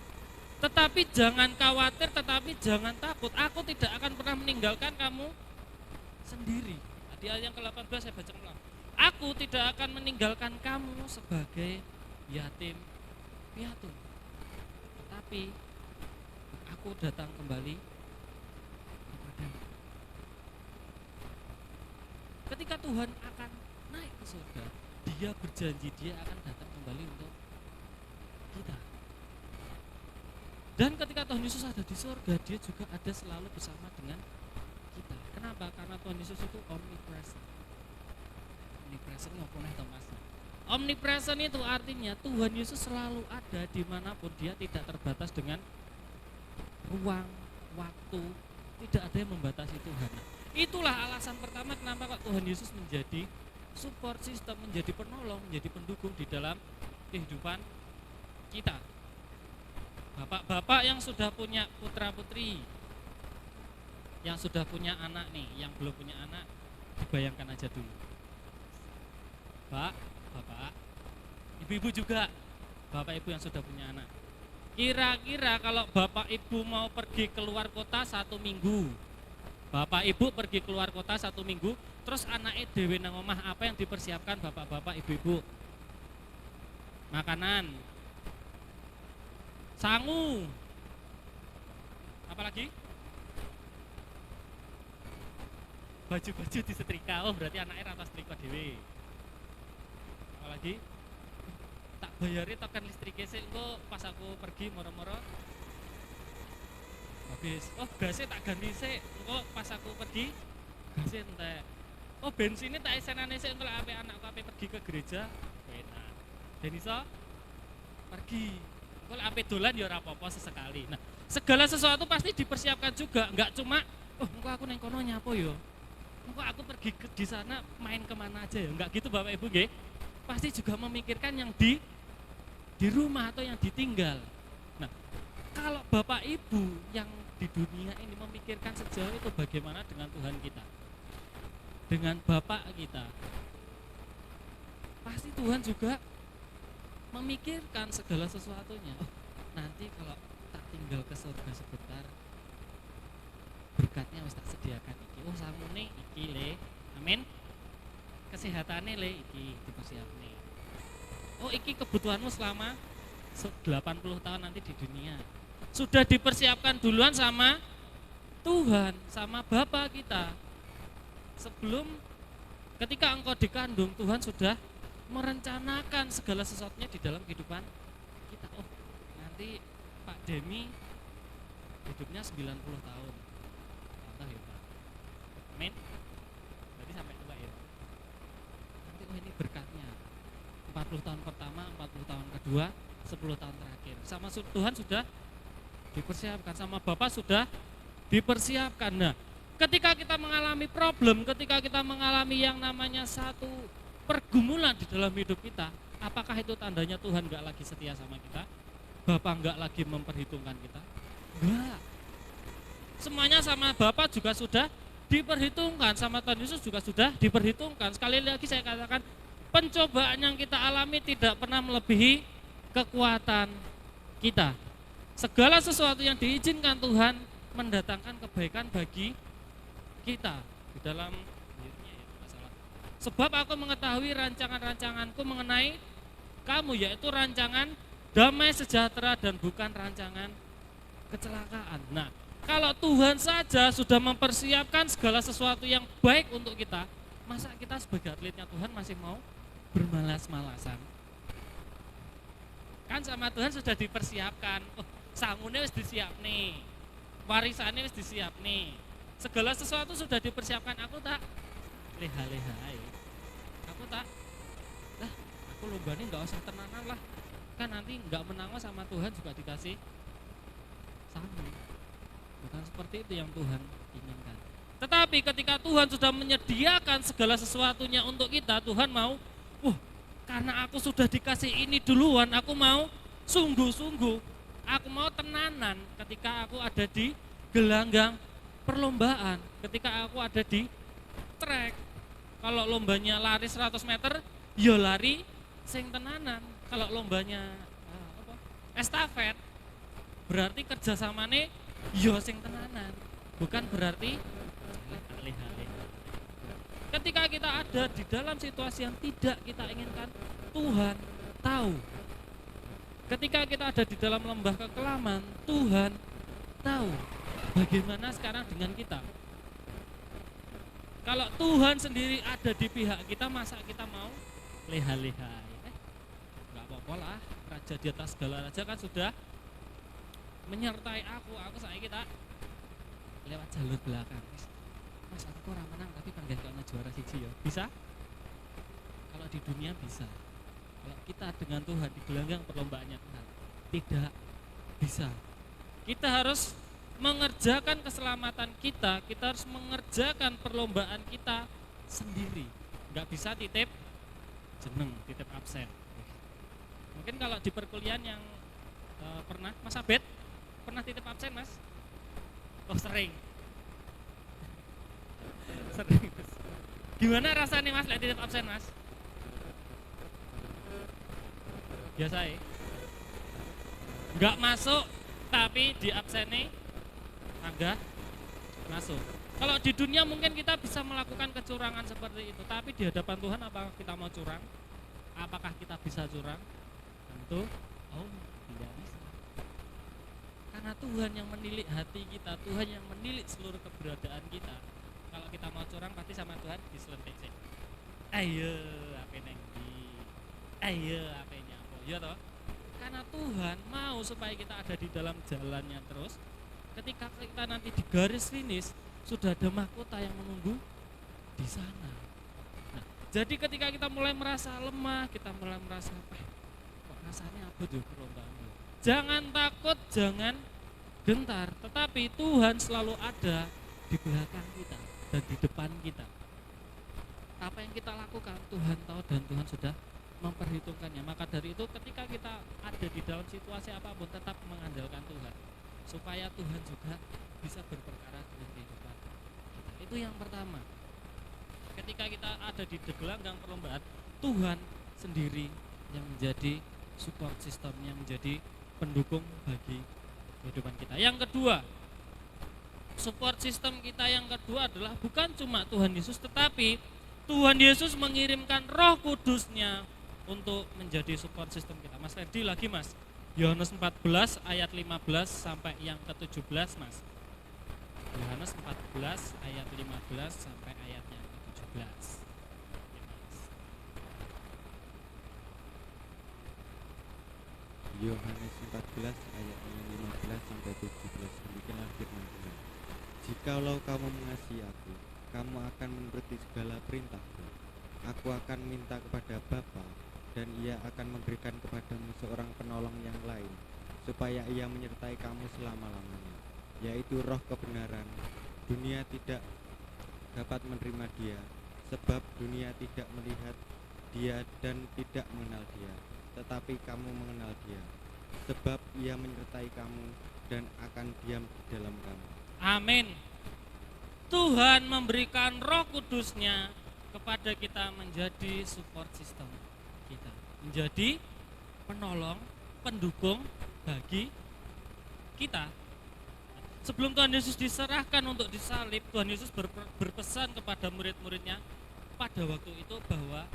Tetapi jangan khawatir, tetapi jangan takut, aku tidak akan pernah meninggalkan kamu sendiri. Di ayat yang ke-18 saya baca ulang. Aku tidak akan meninggalkan kamu sebagai yatim piatu, tetapi aku datang kembali kepadamu. Ketika Tuhan akan naik ke surga, Dia berjanji Dia akan datang kembali untuk kita. Dan ketika Tuhan Yesus ada di surga, Dia juga ada selalu bersama dengan kita. Kenapa? Karena Tuhan Yesus itu omnipresent. Omnipresent apa nih Thomas? Omnipresent itu artinya Tuhan Yesus selalu ada dimanapun. Dia tidak terbatas dengan ruang, waktu, tidak ada yang membatasi Tuhan. Nah, itulah alasan pertama kenapa kok Tuhan Yesus menjadi support system, menjadi penolong, menjadi pendukung di dalam kehidupan kita. Bapak-bapak yang sudah punya putra-putri, yang sudah punya anak nih, yang belum punya anak, dibayangkan aja dulu. Bapak, ibu-ibu juga, bapak ibu yang sudah punya anak. Kira-kira kalau bapak ibu mau pergi keluar kota 1 minggu, bapak ibu pergi keluar kota 1 minggu, terus anaknya dewe nang omah, apa yang dipersiapkan bapak-bapak ibu-ibu? Makanan, sangu, apalagi? Baju-baju disetrika. Oh berarti anaknya rata setrika dewe. Apalagi? Tak bayari token listriknya sih, engko pas aku pergi moro-moro habis. Oh gasnya tak ganti sih, engko pas aku pergi gasnya entek. Oh bensinnya tak isenane sih, engko ape anakku ape pergi ke gereja enak. Dan iso pergi. Engko ape dolan ya ora apa-apa sesekali. Nah, segala sesuatu pasti dipersiapkan juga, enggak cuma oh engko aku neng kono nyapo yo. Engko aku pergi di sana main kemana aja ya, enggak gitu Bapak Ibu nggih. Pasti juga memikirkan yang di rumah atau yang ditinggal. Nah, kalau Bapak Ibu yang di dunia ini memikirkan sejauh itu, bagaimana dengan Tuhan kita? Dengan Bapak kita. Pasti Tuhan juga memikirkan segala sesuatunya. Oh, nanti kalau tak tinggal ke surga sebentar, berkatnya wis tak sediakan iki. Oh, samune iki le. Amin. Kesehatannya le iki dipersiapne. Oh, iki kebutuhanmu selama 80 tahun nanti di dunia. Sudah dipersiapkan duluan sama Tuhan, sama Bapa kita. Sebelum ketika engkau dikandung, Tuhan sudah merencanakan segala sesuatunya di dalam kehidupan kita. Oh, nanti Pak Demi hidupnya 90 tahun. Contoh ya Pak. Amin. Berarti sampai tua ya. Nanti oh ini berkatnya. 40 tahun pertama, 40 tahun kedua, 10 tahun terakhir. Sama Tuhan sudah dipersiapkan, sama Bapak sudah dipersiapkan. Nah, ketika kita mengalami problem, ketika kita mengalami yang namanya satu pergumulan di dalam hidup kita, apakah itu tandanya Tuhan enggak lagi setia sama kita? Bapak enggak lagi memperhitungkan kita? Enggak. Semuanya sama Bapak juga sudah diperhitungkan, sama Tuhan Yesus juga sudah diperhitungkan. Sekali lagi saya katakan, pencobaan yang kita alami tidak pernah melebihi kekuatan kita. Segala sesuatu yang diizinkan Tuhan mendatangkan kebaikan bagi kita. Di dalam sebab aku mengetahui rancangan-rancanganku mengenai kamu, yaitu rancangan damai sejahtera dan bukan rancangan kecelakaan. Nah, kalau Tuhan saja sudah mempersiapkan segala sesuatu yang baik untuk kita, masa kita sebagai atletnya Tuhan masih mau bermalas-malasan? Kan sama Tuhan sudah dipersiapkan. Oh, sangune wis disiap nih, warisannya wis disiap nih, segala sesuatu sudah dipersiapkan. Aku tak leha-leha, aku tak, aku lombanya nggak usah tenanan lah, Kan nanti nggak menang sama Tuhan juga dikasih sama. Bukan seperti itu yang Tuhan inginkan. Tetapi ketika Tuhan sudah menyediakan segala sesuatunya untuk kita, Tuhan mau, karena aku sudah dikasih ini duluan, aku mau sungguh-sungguh, aku mau tenanan ketika aku ada di gelanggang perlombaan, ketika aku ada di trek. Kalau lombanya lari 100 meter, ya lari sing tenanan. Kalau lombanya estafet, berarti kerjasamane ya sing tenanan, bukan berarti alih-alih. Ketika kita ada di dalam situasi yang tidak kita inginkan, Tuhan tahu. Ketika kita ada di dalam lembah kekelaman, Tuhan tahu bagaimana sekarang dengan kita. Kalau Tuhan sendiri ada di pihak kita, masa kita mau leha-leha? Enggak apa-apa lah, raja di atas segala raja kan sudah menyertai aku saya kita lewat jalur belakang. Mas aku orang menang tapi panggilan karena juara siji ya. Bisa? Kalau di dunia bisa. Kalau kita dengan Tuhan di gelanggang perlombaannya Tuhan tidak bisa. Kita harus mengerjakan keselamatan kita harus mengerjakan perlombaan kita sendiri. Nggak bisa titip jeneng, titip absen. Mungkin kalau di perkuliahan yang pernah, Mas Abed pernah titip absen, Mas? Oh sering. Sering. Gimana rasanya Mas lihat titip absen, Mas? Biasa ya? Nggak masuk tapi di absennya agak masuk. Kalau di dunia mungkin kita bisa melakukan kecurangan seperti itu, tapi di hadapan Tuhan apakah kita mau curang? Apakah kita bisa curang? Tentu tidak bisa. Karena Tuhan yang menilik hati kita, Tuhan yang menilik seluruh keberadaan kita. Kalau kita mau curang pasti sama Tuhan diselentik sih. Ayo apa neng di, ayo apa nyampo, ya toh? Karena Tuhan mau supaya kita ada di dalam jalannya terus. Ketika kita nanti di garis finish sudah ada mahkota yang menunggu di sana. Nah, jadi ketika kita mulai merasa lemah, kita mulai merasa kok rasanya abot ya perlombaan. Jangan takut, jangan gentar, tetapi Tuhan selalu ada di belakang kita dan di depan kita. Apa yang kita lakukan Tuhan tahu dan Tuhan sudah memperhitungkannya. Maka dari itu ketika kita ada di dalam situasi apapun tetap mengandalkan Tuhan, supaya Tuhan juga bisa berperkara dengan kehidupan kita. Itu yang pertama. Ketika kita ada di gelanggang perlombaan, Tuhan sendiri yang menjadi support system, yang menjadi pendukung bagi kehidupan kita. Yang kedua, support system kita yang kedua adalah bukan cuma Tuhan Yesus, tetapi Tuhan Yesus mengirimkan Roh Kudus-Nya untuk menjadi support system kita. Mas Ferdi lagi Mas, Yohanes 14 ayat 15 sampai yang ke-17 Mas. Yohanes 14 ayat 15 sampai ayat yang ke-17. Yohanes 14 ayat 15 sampai 17. Demikianlah firman Tuhan. Jikalau kamu mengasihi aku, kamu akan menuruti segala perintahku. Aku akan minta kepada Bapa, dan ia akan memberikan kepadamu seorang penolong yang lain, supaya ia menyertai kamu selama-lamanya, yaitu Roh kebenaran. Dunia tidak dapat menerima dia, sebab dunia tidak melihat dia dan tidak mengenal dia. Tetapi kamu mengenal dia, sebab ia menyertai kamu dan akan diam di dalam kamu. Amin. Tuhan memberikan Roh Kudus-Nya kepada kita menjadi support system kita, menjadi penolong, pendukung bagi kita. Sebelum Tuhan Yesus diserahkan untuk disalib, Tuhan Yesus berpesan kepada murid-muridnya pada waktu itu bahwa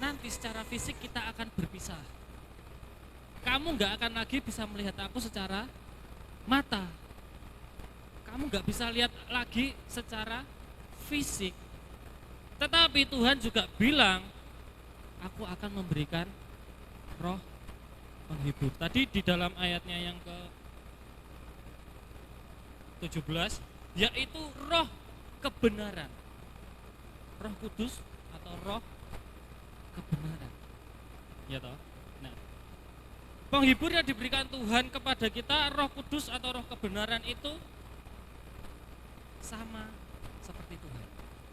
nanti secara fisik kita akan berpisah. Kamu gak akan lagi bisa melihat aku secara mata. Kamu gak bisa lihat lagi secara fisik. Tetapi Tuhan juga bilang, aku akan memberikan Roh penghibur. Tadi di dalam ayatnya yang ke-17, yaitu Roh kebenaran. Roh Kudus atau Roh kebenaran. Ya toh? Nah, Penghibur yang diberikan Tuhan kepada kita, Roh Kudus atau Roh kebenaran itu sama seperti Tuhan.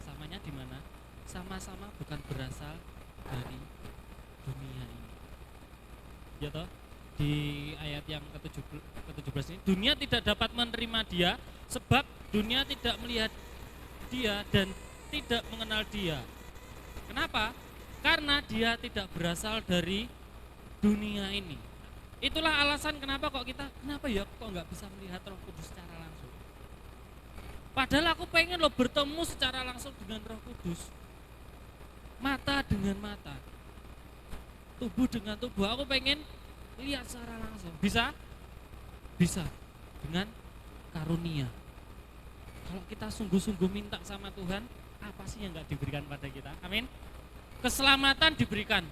Samanya di mana? Sama-sama bukan berasal dari dunia ini. Ya toh? Di ayat yang ke-17 ini, dunia tidak dapat menerima dia sebab dunia tidak melihat dia dan tidak mengenal dia. Kenapa? Karena dia tidak berasal dari dunia ini. Itulah alasan kenapa ya kok nggak bisa melihat Roh Kudus secara langsung. Padahal aku pengen bertemu secara langsung dengan Roh Kudus. Mata dengan mata, tubuh dengan tubuh. Aku pengen lihat secara langsung. Bisa? Bisa. Dengan karunia. Kalau kita sungguh-sungguh minta sama Tuhan, apa sih yang nggak diberikan pada kita? Amin. Keselamatan diberikan,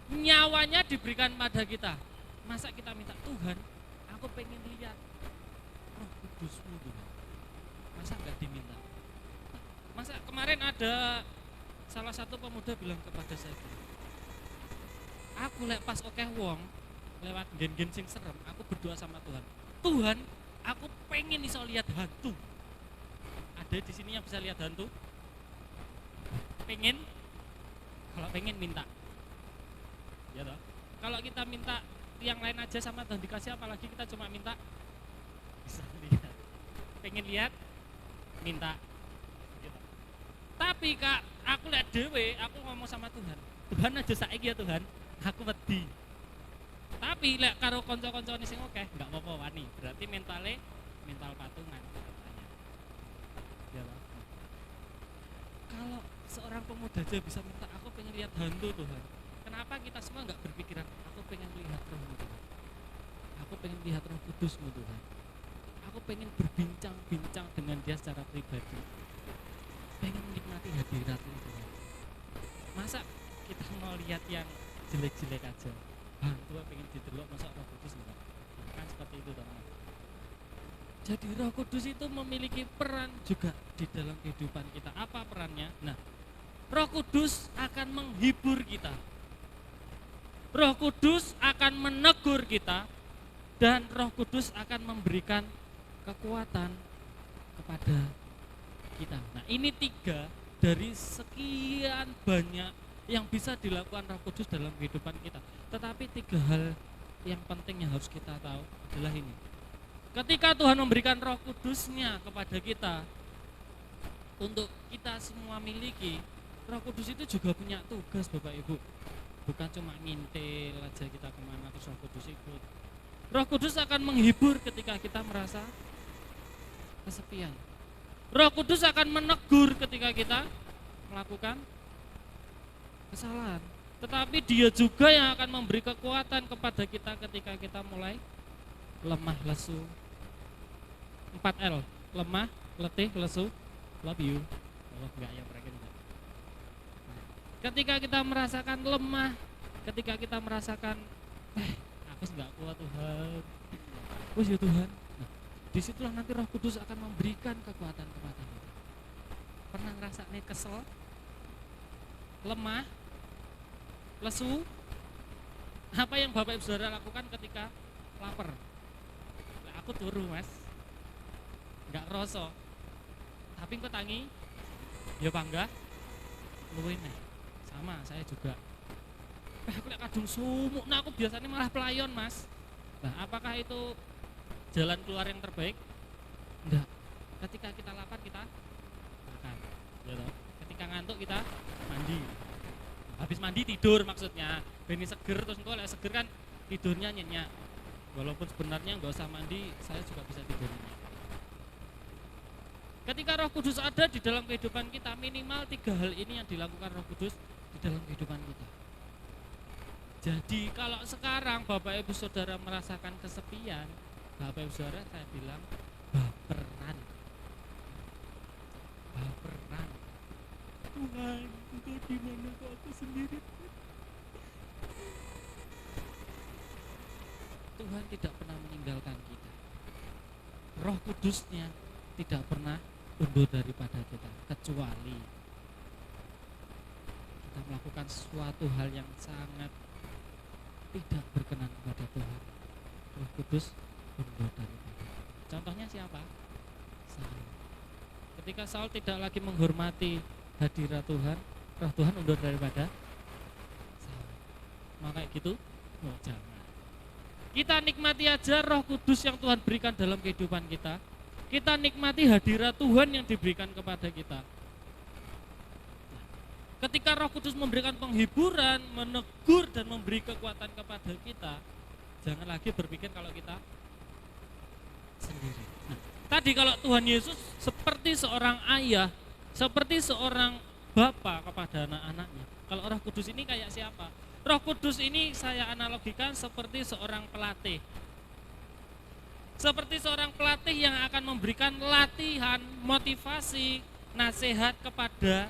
nyawanya diberikan pada kita. Masa kita minta, Tuhan, aku pengen lihat Roh Kudus-Mu Tuhan. Masa nggak diminta? Masa kemarin ada salah satu pemuda bilang kepada saya, aku pas oke wong lewat gen-gen sing serem, aku berdoa sama Tuhan. Tuhan, aku pengen iso lihat hantu. Ada di sini yang bisa lihat hantu? Pengen? Kalau pengen minta. Ya toh? Kalau kita minta yang lain aja sama Tuhan dikasih, apalagi kita cuma minta bisa lihat. Pengen lihat, minta. Gitu. Tapi Kak, aku lihat dewe, aku ngomong sama Tuhan. Tuhan aja saiki ya Tuhan, aku wedi. Tapi lek karo kanca-kancane sing akeh, enggak apa-apa wani. Berarti mental patungan katanya. Ya toh? Kalau seorang pemuda aja bisa minta, aku pengen lihat hantu Tuhan. Kenapa kita semua nggak berpikiran, aku pengen lihat Roh-Mu Tuhan, aku pengen lihat Roh Kudus-Mu Tuhan, aku pengen berbincang-bincang dengan dia secara pribadi, pengen menikmati hadirat-Mu Tuhan. Masa kita mau lihat yang jelek-jelek aja, hantu pengen didelok, masa Roh Kudus enggak? Kan seperti itu teman. Jadi Roh Kudus itu memiliki peran juga di dalam kehidupan kita. Apa perannya? Nah, Roh Kudus akan menghibur kita. Roh Kudus akan menegur kita, dan Roh Kudus akan memberikan kekuatan kepada kita. Nah, ini 3 dari sekian banyak yang bisa dilakukan Roh Kudus dalam kehidupan kita. Tetapi 3 hal yang penting yang harus kita tahu adalah ini. Ketika Tuhan memberikan Roh Kudus-Nya kepada kita untuk kita semua miliki, Roh Kudus itu juga punya tugas Bapak Ibu. Bukan cuma ngintil aja kita kemana terus Roh Kudus ikut. Roh Kudus akan menghibur ketika kita merasa kesepian. Roh Kudus akan menegur ketika kita melakukan kesalahan. Tetapi Dia juga yang akan memberi kekuatan kepada kita ketika kita mulai lemah, lesu. 4L, lemah, letih, lesu, love you. Oh, enggak ya, mereka enggak. Ketika kita merasakan lemah, ketika kita merasakan aku enggak kuat Tuhan, wes ya Tuhan. Nah, disitulah nanti Roh Kudus akan memberikan kekuatan kepada kita. Pernah ngerasain kesel, lemah, lesu? Apa yang Bapak Ibu Saudara lakukan ketika lapar? Nah, aku turu Mas, enggak rasa, tapi kok tangi, ya bangga, luwih nih. Sama saya juga. Aku lihat kadung sumuk, nah aku biasanya malah pelayon Mas. Nah, apakah itu jalan keluar yang terbaik? Enggak. Ketika kita lapar kita makan, ya toh? Ketika ngantuk kita mandi. Habis mandi tidur maksudnya. Beni seger, terus engko lek seger kan tidurnya nyenyak. Walaupun sebenarnya nggak usah mandi, saya juga bisa tidur nyenyak. Ketika Roh Kudus ada di dalam kehidupan kita, minimal 3 hal ini yang dilakukan Roh Kudus di dalam kehidupan kita. Jadi kalau sekarang Bapak Ibu Saudara merasakan kesepian, Bapak Ibu Saudara saya bilang baperan. Baperan. Tuhan, Engkau di mana kok aku sendiri? Tuhan tidak pernah meninggalkan kita. Roh Kudus-Nya tidak pernah undur daripada kita, kecuali kita melakukan suatu hal yang sangat tidak berkenan kepada Tuhan. Kudus undur daripada. Contohnya siapa? Saul. Ketika Saul tidak lagi menghormati hadirat Tuhan, Roh Tuhan undur daripada Saul. Mau kayak gitu? Oh, jangan. Kita nikmati aja Roh Kudus yang Tuhan berikan dalam kehidupan kita. Kita nikmati hadirat Tuhan yang diberikan kepada kita. Ketika Roh Kudus memberikan penghiburan, menegur dan memberi kekuatan kepada kita, jangan lagi berpikir kalau kita sendiri. Nah, tadi kalau Tuhan Yesus seperti seorang ayah, seperti seorang bapa kepada anak-anaknya. Kalau Roh Kudus ini kayak siapa? Roh Kudus ini saya analogikan seperti seorang pelatih. Seperti seorang pelatih yang akan memberikan latihan, motivasi, nasihat kepada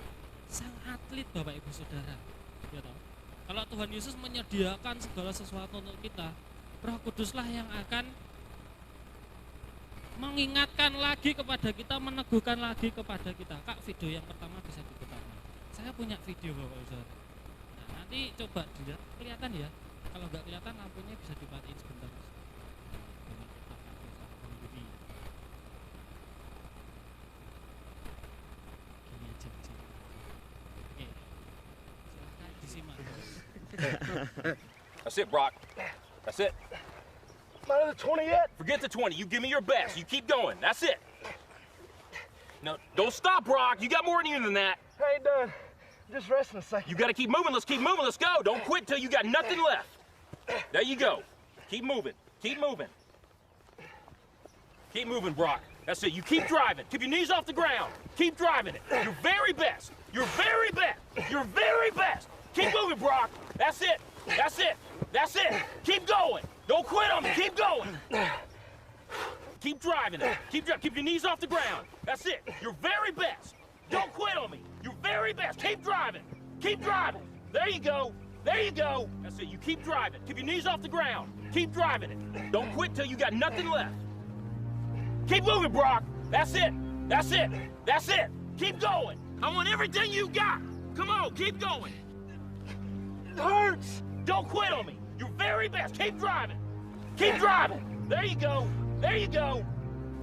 sang atlet, Bapak Ibu Saudara. Ya toh? Kalau Tuhan Yesus menyediakan segala sesuatu untuk kita, Roh Kuduslah yang akan mengingatkan lagi kepada kita, meneguhkan lagi kepada kita. Kak, video yang pertama bisa diputar. Saya punya video, Bapak Ibu Saudara. Nah, nanti coba dilihat, kelihatan ya. Kalau nggak kelihatan lampunya bisa dimatiin sebentar. Gini aja, kecil. Oke, silahkan disimak. That's it, Brock. That's it. Not at the 20 yet? Forget the 20. You give me your best. You keep going. That's it. No, don't stop, Brock. You got more in you than that. I ain't done. Just resting a second. You got to keep moving. Let's keep moving. Let's go. Don't quit till you got nothing left. There you go. Keep moving. Keep moving. Keep moving, Brock. That's it. You keep driving. Keep your knees off the ground. Keep driving it. Your very best. Your very best. Your very best. Keep moving, Brock. That's it. That's it. That's it. Keep going. Don't quit on me. Keep going. Keep driving it. Keep your knees off the ground. That's it. Your very best. Don't quit on me. Your very best. Keep driving. Keep driving. There you go. There you go. That's it. You keep driving. Keep your knees off the ground. Keep driving it. Don't quit till you got nothing left. Keep moving, Brock. That's it. That's it. That's it. Keep going. I want everything you got. Come on, keep going. It hurts. Don't quit on me. Your very best. Keep driving. Keep driving. There you go. There you go.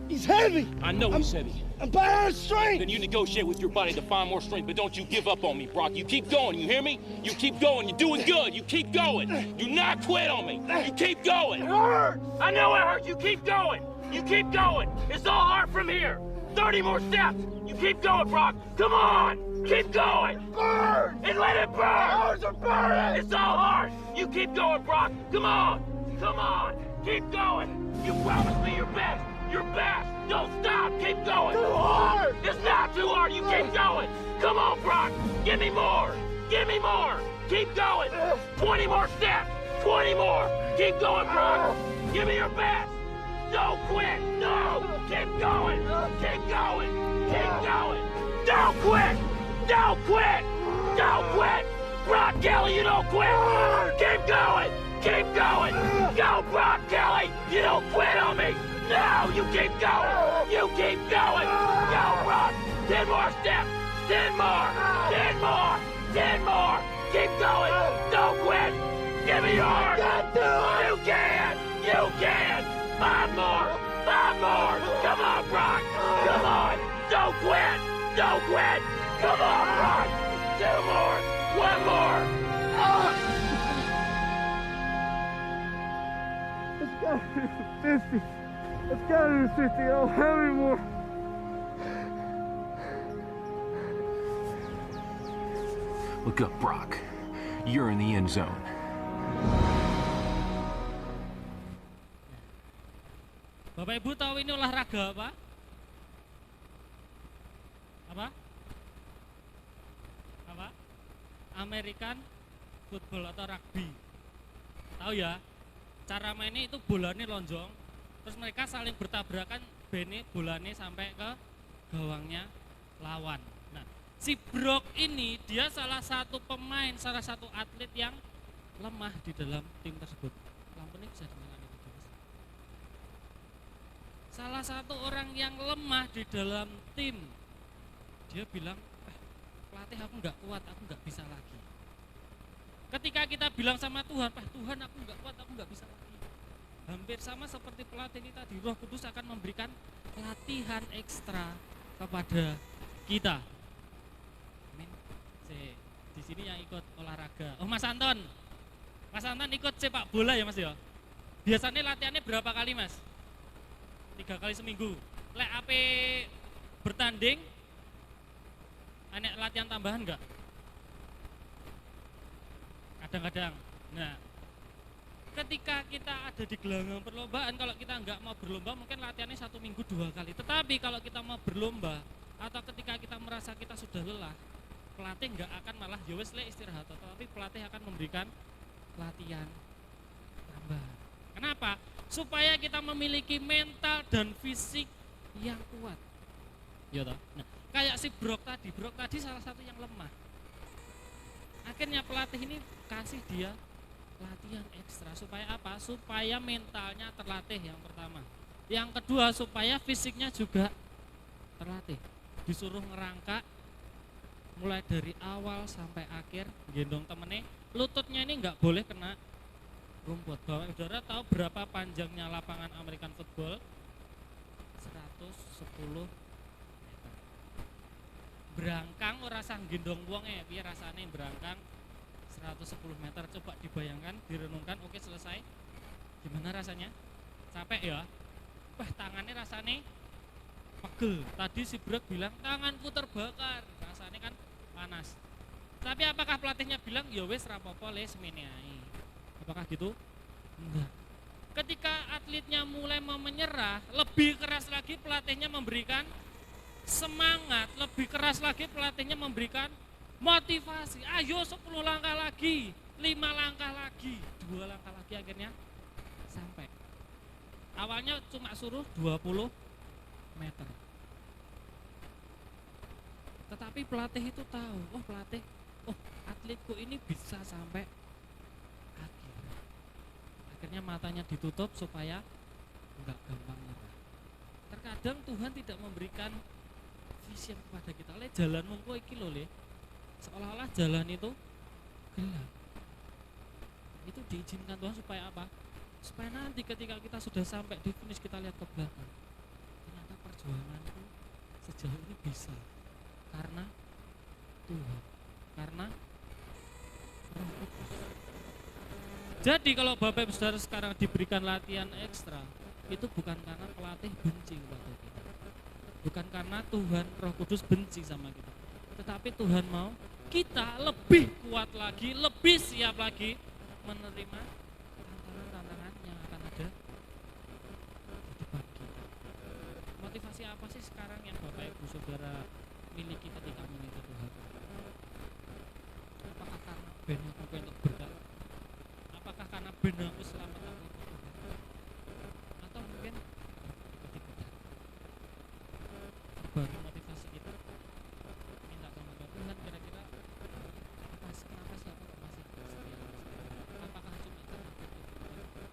He's heavy. I know he's heavy. I'm bad at strength. Then you negotiate with your body to find more strength, but don't you give up on me, Brock. You keep going, you hear me? You keep going, you're doing good, you keep going. Do not quit on me. You keep going. It hurts. I know it hurts, you keep going. You keep going. It's all hard from here. 30 more steps. You keep going, Brock. Come on. Keep going. Burn. And let it burn. Ours are burning. It's all hard. You keep going, Brock. Come on. Come on. Keep going. You promised me your best. Your best. Don't stop. Keep going. Too hard. It's not too hard. You keep going. Come on, Brock. Give me more. Give me more. Keep going. 20 more steps. 20 more. Keep going, Brock. Give me your best. Don't quit. No. Keep going. Keep going. Keep going. Don't quit. Don't quit. Don't quit. Brock Kelly, you don't quit. Keep going. Keep going. Go, Brock Kelly. You don't quit on me. No, you keep going. You keep going. Go, Brock. 10 more steps. 10 more. 10 more. 10 more. Keep going. Don't quit. Give me yours. You can. You can. 5 more. 5 more. Come on, Brock. Come on. Don't quit. Don't quit. Come on, Brock. 2 more. 1 more. It's got to be 50. It's got to be 50. I don't have any more. Look up, Brock. You're in the end zone. Bapak Ibu tahu ini olahraga apa? Apa? Apa? American football atau rugby. Tahu ya? Cara mainnya itu bolanya lonjong, terus mereka saling bertabrakan, bene bolanya sampai ke gawangnya lawan. Nah, si Brock ini dia salah satu pemain, salah satu atlet yang lemah di dalam tim tersebut. Lampunya bisa dinyalakan itu, Mas. Salah satu orang yang lemah di dalam tim. Dia bilang, pelatih aku nggak kuat, aku nggak bisa lagi. Ketika kita bilang sama Tuhan, Tuhan aku nggak kuat, aku nggak bisa lagi. hampir sama seperti pelatih ini tadi. Roh Kudus akan memberikan latihan ekstra kepada kita. Amin. Di sini yang ikut olahraga. Oh Mas Anton ikut sepak bola ya Mas ya? Biasanya latihannya berapa kali Mas? 3 kali seminggu. Lek ape bertanding, ada latihan tambahan enggak? Kadang-kadang. Nah, ketika kita ada di gelanggang perlombaan, kalau kita enggak mau berlomba mungkin latihannya 1 minggu 2 kali. Tetapi kalau kita mau berlomba atau ketika kita merasa kita sudah lelah, pelatih enggak akan malah ya wes le istirahat, tetapi pelatih akan memberikan latihan tambahan. Kenapa? Supaya kita memiliki mental dan fisik yang kuat. Ya toh? Nah, kayak si Brok tadi salah satu yang lemah. Akhirnya pelatih ini kasih dia latihan ekstra supaya apa? Supaya mentalnya terlatih yang pertama. Yang kedua supaya fisiknya juga terlatih. Disuruh ngerangkak mulai dari awal sampai akhir, gendong temennya, lututnya ini nggak boleh kena rumput. Bapak Saudara tahu berapa panjangnya lapangan American football? 110 meter. Berangkang ora sang gendong wonge, piye rasane berangkang 110 meter. Coba dibayangkan, direnungkan. Oke, selesai. Gimana rasanya? Capek ya? Wah, tangannya rasanya pegel. Tadi si Brek bilang tanganku terbakar. Rasanya kan panas. Tapi apakah pelatihnya bilang ya wes rapopo le semene ae? Apakah gitu? Enggak. Ketika atletnya mulai mau menyerah, lebih keras lagi pelatihnya memberikan semangat, lebih keras lagi pelatihnya memberikan motivasi. Ayo 10 langkah lagi, 5 langkah lagi, 2 langkah lagi, akhirnya sampai. Awalnya cuma suruh 20 meter. Tetapi pelatih itu tahu, atletku ini bisa sampai akhir. Akhirnya matanya ditutup supaya enggak gampang nyerah. Terkadang Tuhan tidak memberikan vision kepada kita. Le jalan mungko iki lho le. Seolah-olah jalan itu gelap. Itu diizinkan Tuhan supaya apa? Supaya nanti ketika kita sudah sampai di finish kita lihat ke belakang. Ternyata perjuanganku sejauh ini bisa karena Tuhan, karena Roh Kudus. Jadi kalau Bapak Ibu Saudara sekarang diberikan latihan ekstra, itu bukan karena pelatih benci kepada kita, bukan karena Tuhan Roh Kudus benci sama kita, tetapi Tuhan mau kita lebih kuat lagi, lebih siap lagi menerima tantangan-tantangan yang akan ada di depan kita. Motivasi apa sih sekarang yang Bapak Ibu Saudara miliki ketika mengikuti Tuhan? Apakah karena ben aku untuk berkat? Apakah karena ben aku selamat aku ikut Tuhan? Atau mungkin ikut-ikutan? Baru motivasi kita minta sama Tuhan, kira-kira kenapa sih aku masih setia? Apakah cuma karena aku ikut Tuhan?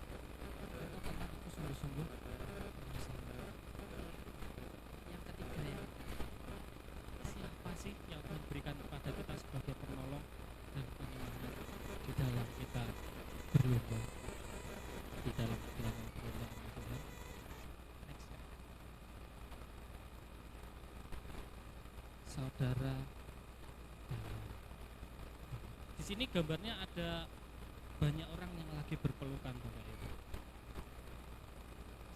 Atau karena aku sungguh-sungguh? Yang ketiga ya, siapa sih yang Tuhan berikan kepada kita sebagai penolong dan penyemangat di dalam kita berlomba, di dalam gelanggang perlombaan Tuhan? Next. Saudara, di sini gambarnya ada banyak orang yang lagi berpelukan Bapak Ibu.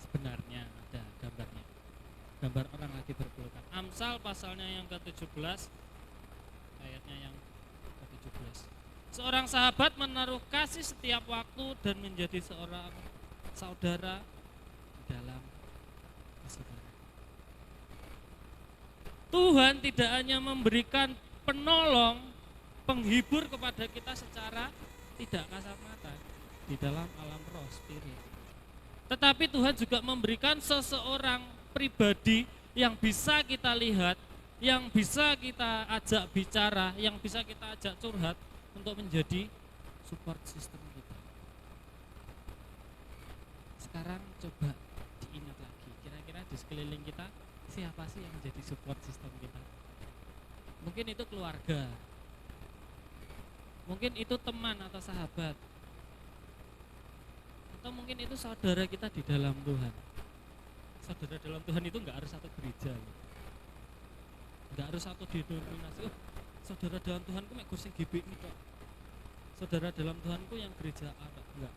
Sebenarnya ada gambarnya, gambar orang lagi berpelukan. Amsal pasalnya yang ke-17, ayatnya yang ke-17. Seorang sahabat menaruh kasih setiap waktu dan menjadi seorang saudara di dalam kesabaran. Tuhan tidak hanya memberikan penolong, penghibur kepada kita secara tidak kasat mata di dalam alam roh spirit, tetapi Tuhan juga memberikan seseorang pribadi yang bisa kita lihat, yang bisa kita ajak bicara, yang bisa kita ajak curhat untuk menjadi support system kita. Sekarang coba diingat lagi, kira-kira di sekeliling kita siapa sih yang menjadi support system kita? Mungkin itu keluarga, mungkin itu teman atau sahabat, Atau mungkin itu saudara kita di dalam Tuhan. Saudara dalam Tuhan itu nggak harus satu gereja, nggak harus satu denominasi. Oh, saudara dalam Tuhanku mek kursi GBI kok. Saudara dalam Tuhanku yang gereja ada enggak.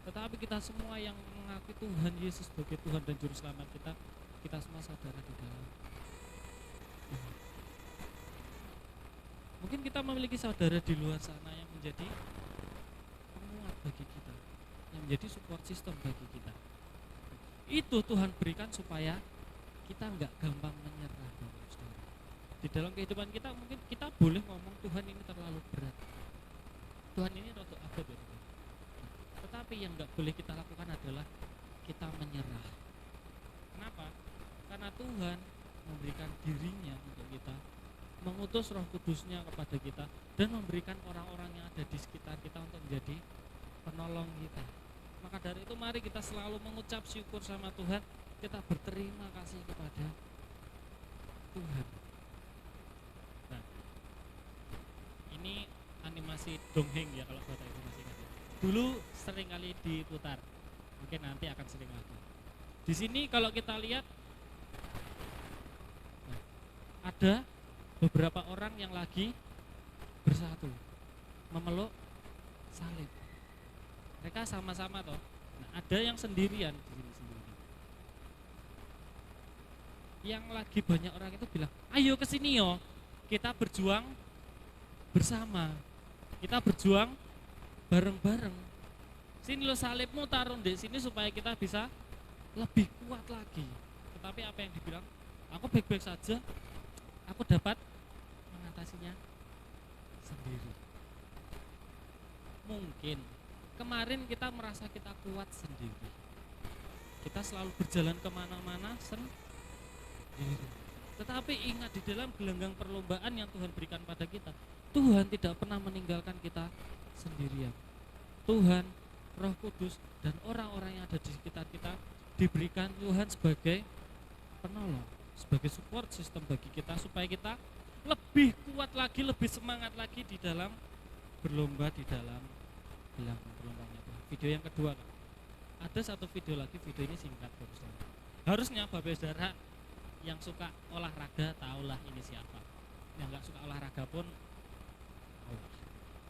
Tetapi kita semua yang mengakui Tuhan Yesus sebagai Tuhan dan Juru Selamat kita semua saudara di dalam Tuhan. Mungkin kita memiliki saudara di luar sana yang menjadi penguat bagi kita, yang menjadi support system bagi kita. Itu Tuhan berikan supaya kita enggak gampang menyerah, saudara. Di dalam kehidupan kita mungkin kita boleh ngomong Tuhan ini terlalu berat, Tuhan ini rotok abot ya Tuhan. Tetapi yang nggak boleh kita lakukan adalah kita menyerah. Kenapa? Karena Tuhan memberikan dirinya untuk kita, mengutus Roh Kudusnya kepada kita, dan memberikan orang-orang yang ada di sekitar kita untuk menjadi penolong kita. Maka dari itu mari kita selalu mengucap syukur sama Tuhan, kita berterima kasih kepada Tuhan. Nah, ini animasi dongeng ya kalau Bapak Ibu masih ingat. Dulu sering kali diputar, mungkin nanti akan sering lagi. Di sini kalau kita lihat ada beberapa orang yang lagi bersatu memeluk salib. Mereka sama-sama toh. Nah, ada yang sendirian di sini sendiri. Yang lagi banyak orang itu bilang, ayo ke sini yo, kita berjuang bersama. Kita berjuang bareng-bareng. Sini lo salibmu taruh di sini supaya kita bisa lebih kuat lagi. Tetapi apa yang dibilang? Aku baik-baik saja. Aku dapat mengatasinya sendiri. Mungkin kemarin kita merasa kita kuat sendiri. Kita selalu berjalan kemana-mana sendiri. Tetapi ingat, di dalam gelanggang perlombaan yang Tuhan berikan pada kita, Tuhan tidak pernah meninggalkan kita sendirian. Tuhan, Roh Kudus, dan orang-orang yang ada di sekitar kita diberikan Tuhan sebagai penolong, sebagai support system bagi kita, supaya kita lebih kuat lagi, lebih semangat lagi di dalam berlomba di dalam gelanggang perlombaan itu. Video yang kedua, Kak. Ada satu video lagi, video ini singkat barusan. Harusnya Bapak Saudara yang suka olahraga tahulah ini siapa. Yang nggak suka olahraga pun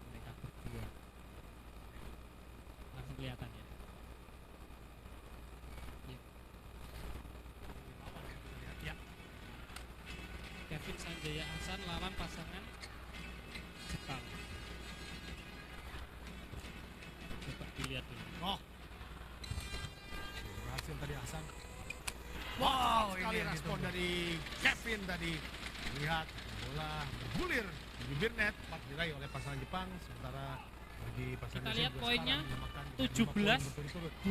mereka berdua langsung kelihatan ya. Ya. Kevin Sanjaya Hasan lawan pasangan Jepang. Coba dilihat dulu. Oh, berhasil tadi Hasan. Wow, sekali respon dari Kevin tadi. Lihat bola bergulir di bibir net, cepat diraih oleh pasangan Jepang. Sementara bagi pasangan kita lihat poinnya 17-12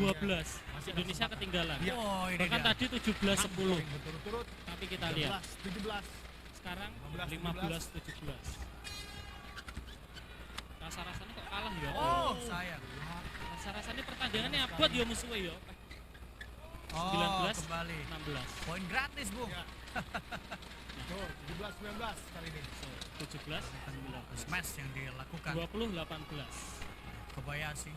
Indonesia ketinggalan. Ya. Oh, bahkan tadi 17-10 berturut-turut. tapi kita lihat 17 sekarang 15-17. Rasa-rasanya kok kalah ya? Oh, saya. Rasa-rasanya pertandingannya abot ya musuhnya ya. 19 kembali 16. Poin gratis, Bung. Ya. 17-19 kali ini. 17-19. Smash yang dilakukan. 20-18. Kobayashi.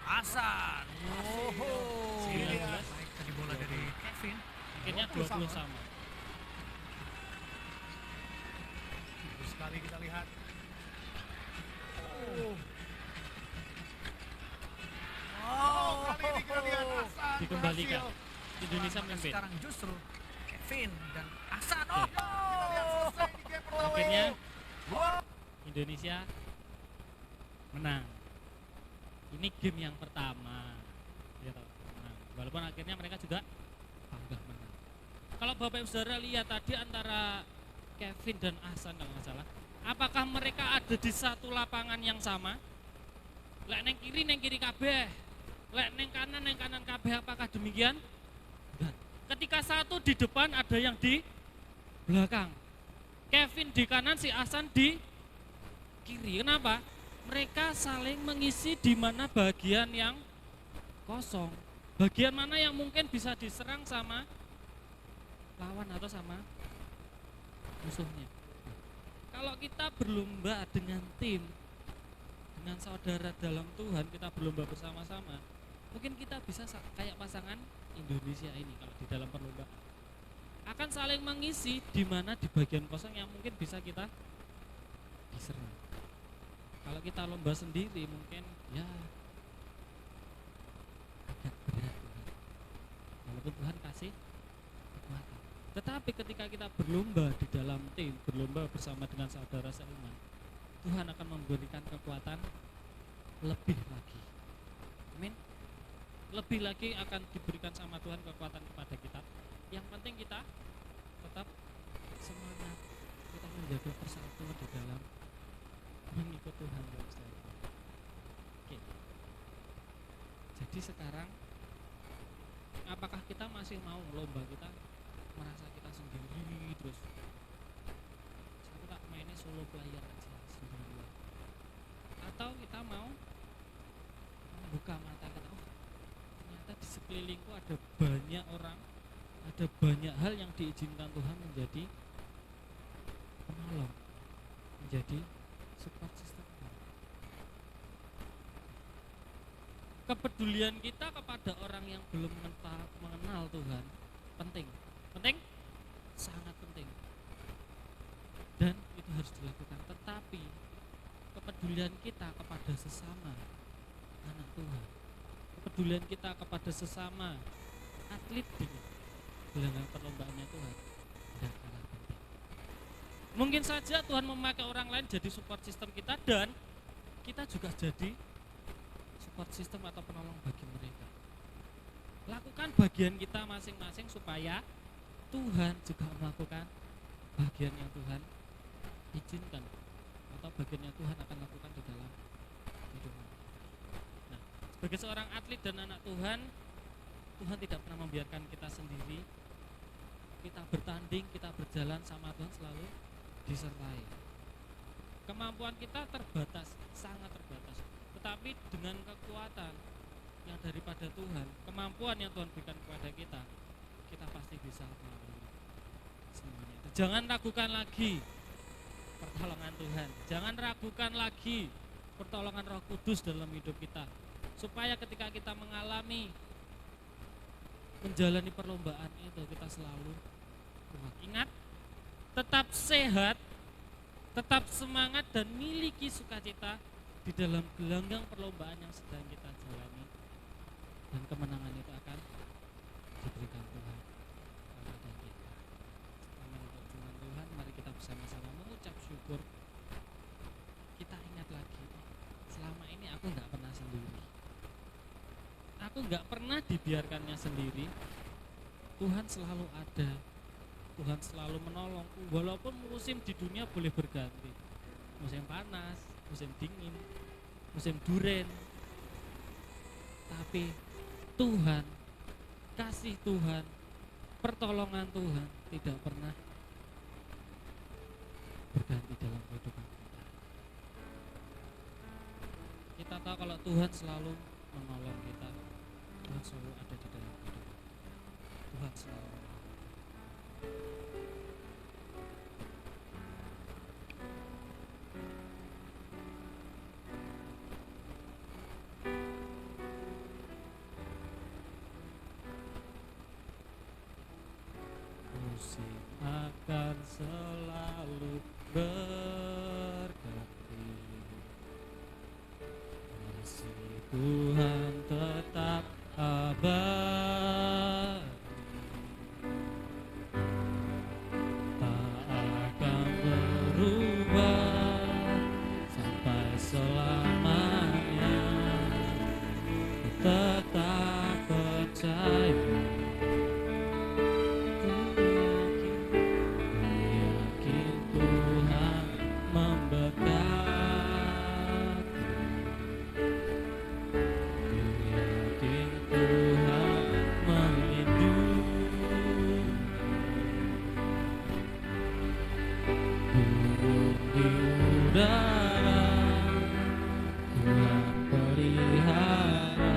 Hasan. Oh. 19. Baik tadi bola dari Kevin. Akhirnya 20 sama. Terus sekali kita lihat. Oh. Kali ini kita lihat Hasan Dikembalikan. berhasil. Indonesia memimpin. Sekarang justru Kevin dan Hasan. Akhirnya Indonesia menang. Ini game yang pertama. Ya, menang. Walaupun akhirnya mereka juga bangga menang. Kalau Bapak Ibu Saudara lihat tadi antara Kevin dan Hasan kalau nggak salah, apakah mereka ada di satu lapangan yang sama? Lek neng kiri kabeh. Lek neng kanan kabeh, apakah demikian? Dan ketika satu di depan ada yang di belakang. Kevin di kanan, si Hasan di kiri. Kenapa? Mereka saling mengisi di mana bagian yang kosong. Bagian mana yang mungkin bisa diserang sama lawan atau sama musuhnya. Kalau kita berlomba dengan tim, dengan saudara dalam Tuhan, kita berlomba bersama-sama, mungkin kita bisa kayak pasangan Indonesia ini kalau di dalam perlombaan akan saling mengisi, di mana di bagian kosong yang mungkin bisa kita diserang. Kalau kita lomba sendiri mungkin ya agak berat, walaupun Tuhan kasih kekuatan. Tetapi ketika kita berlomba di dalam tim, berlomba bersama dengan saudara seiman, Tuhan akan memberikan kekuatan lebih lagi. Amin. Lebih lagi akan diberikan sama Tuhan kekuatan kepada kita. Yang penting kita tetap semangat, kita menjaga persatuan di dalam mengikut Tuhan. Oke. Jadi sekarang apakah kita masih mau lomba kita merasa kita sendiri terus? Aku tak mainnya solo player aja sendirian. Atau kita mau membuka mata kita, oh ternyata di sekelilingku ada banyak orang, ada banyak hal yang diizinkan Tuhan menjadi penolong, menjadi support system. Kepedulian kita kepada orang yang belum mengenal Tuhan penting, sangat penting, dan itu harus dilakukan. Tetapi kepedulian kita kepada sesama anak Tuhan, kepedulian kita kepada sesama atlet di gelanggang perlombaannya Tuhan tidak kalah penting. Mungkin saja Tuhan memakai orang lain jadi support system kita, dan kita juga jadi support system atau penolong bagi mereka. Lakukan bagian kita masing-masing supaya Tuhan juga melakukan bagian yang Tuhan izinkan, atau bagian yang Tuhan akan lakukan di dalam hidup. Nah, sebagai seorang atlet dan anak Tuhan, Tuhan tidak pernah membiarkan kita sendiri. Kita bertanding, kita berjalan sama Tuhan selalu disertai. Kemampuan kita terbatas, sangat terbatas. Tetapi dengan kekuatan yang daripada Tuhan, kemampuan yang Tuhan berikan kepada kita, kita pasti bisa melalui semuanya. Jangan ragukan lagi pertolongan Tuhan. Jangan ragukan lagi pertolongan Roh Kudus dalam hidup kita, supaya ketika kita menjalani perlombaan itu, kita selalu kuat. Ingat, tetap sehat, tetap semangat, dan miliki sukacita di dalam gelanggang perlombaan yang sedang kita jalani, dan kemenangan itu akan diberikan Tuhan kepada kita. Amin. Untuk firman Tuhan, mari kita bersama-sama mengucap syukur. Kita ingat lagi, selama ini aku nggak pernah sendiri, aku nggak pernah dibiarkannya sendiri. Tuhan selalu ada, Tuhan selalu menolongku, walaupun musim di dunia boleh berganti, musim panas, musim dingin, musim duren, tapi Tuhan, kasih Tuhan, pertolongan Tuhan tidak pernah berganti dalam kehidupan kita. Kita tahu kalau Tuhan selalu menolong kita, Tuhan selalu ada di dalam hidup kita. Tuhan selalu musim akan selalu berganti, kasih Tuhan tetap abadi, tak akan berubah sampai selamanya. Tetap percaya, Tuhan pelihara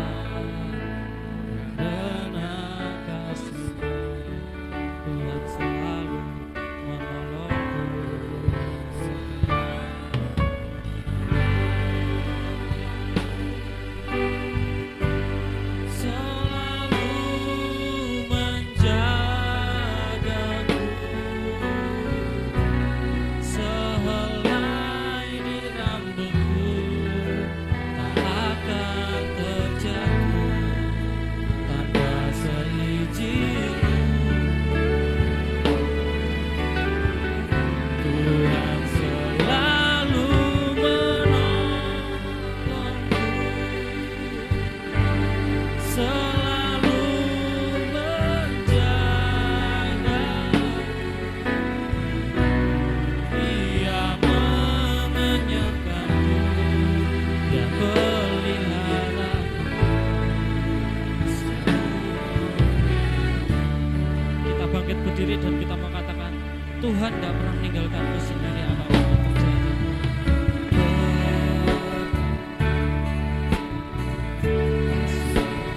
Tuhan gak pernah meninggalkanmu sendiri apapun yang terjadi.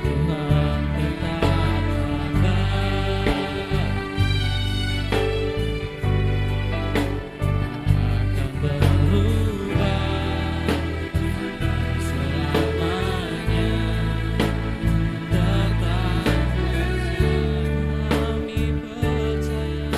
Tuhan tetap ada. Akan berubah selamanya. Tetap kami percaya.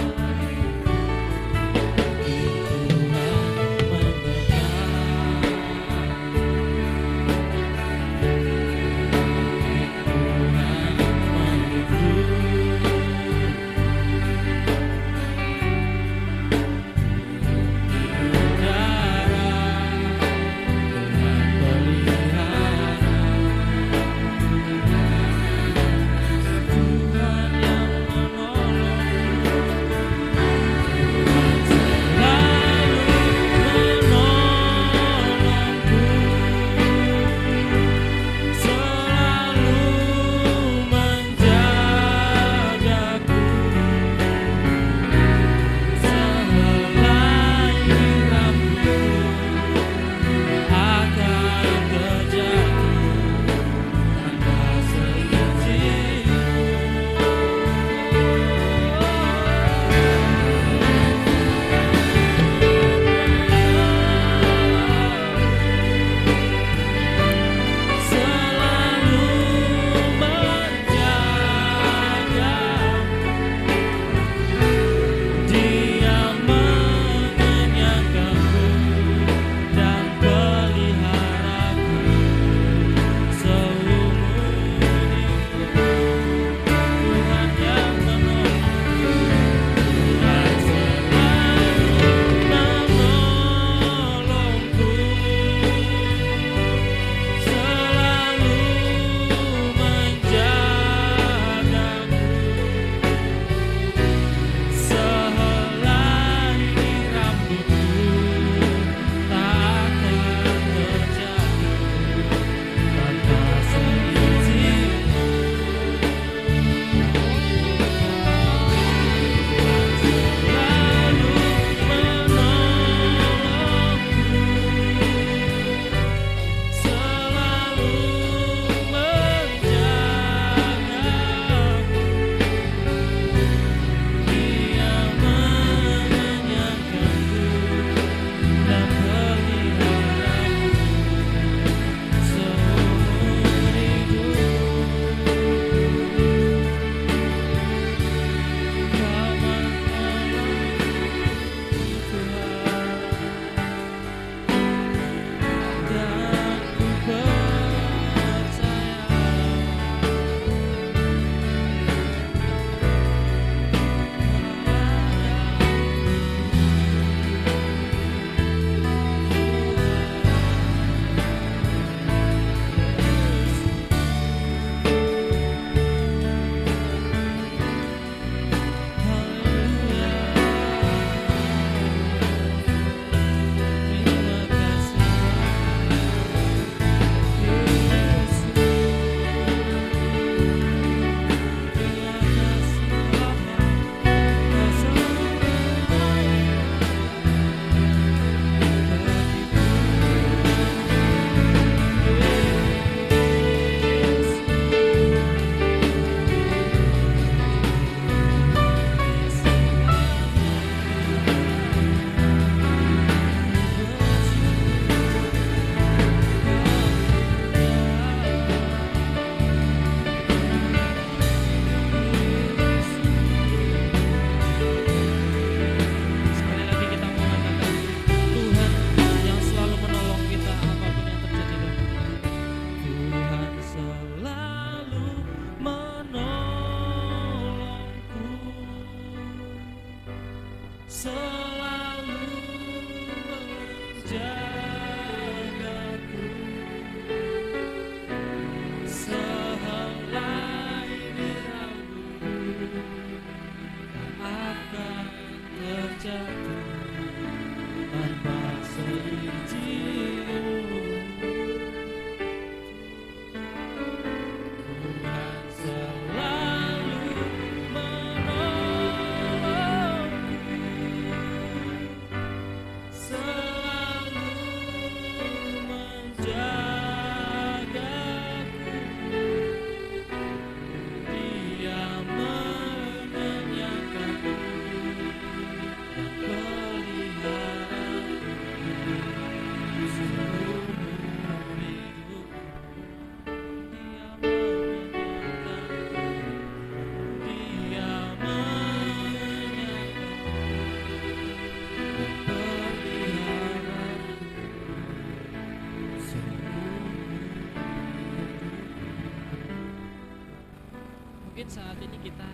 Mungkin saat ini kita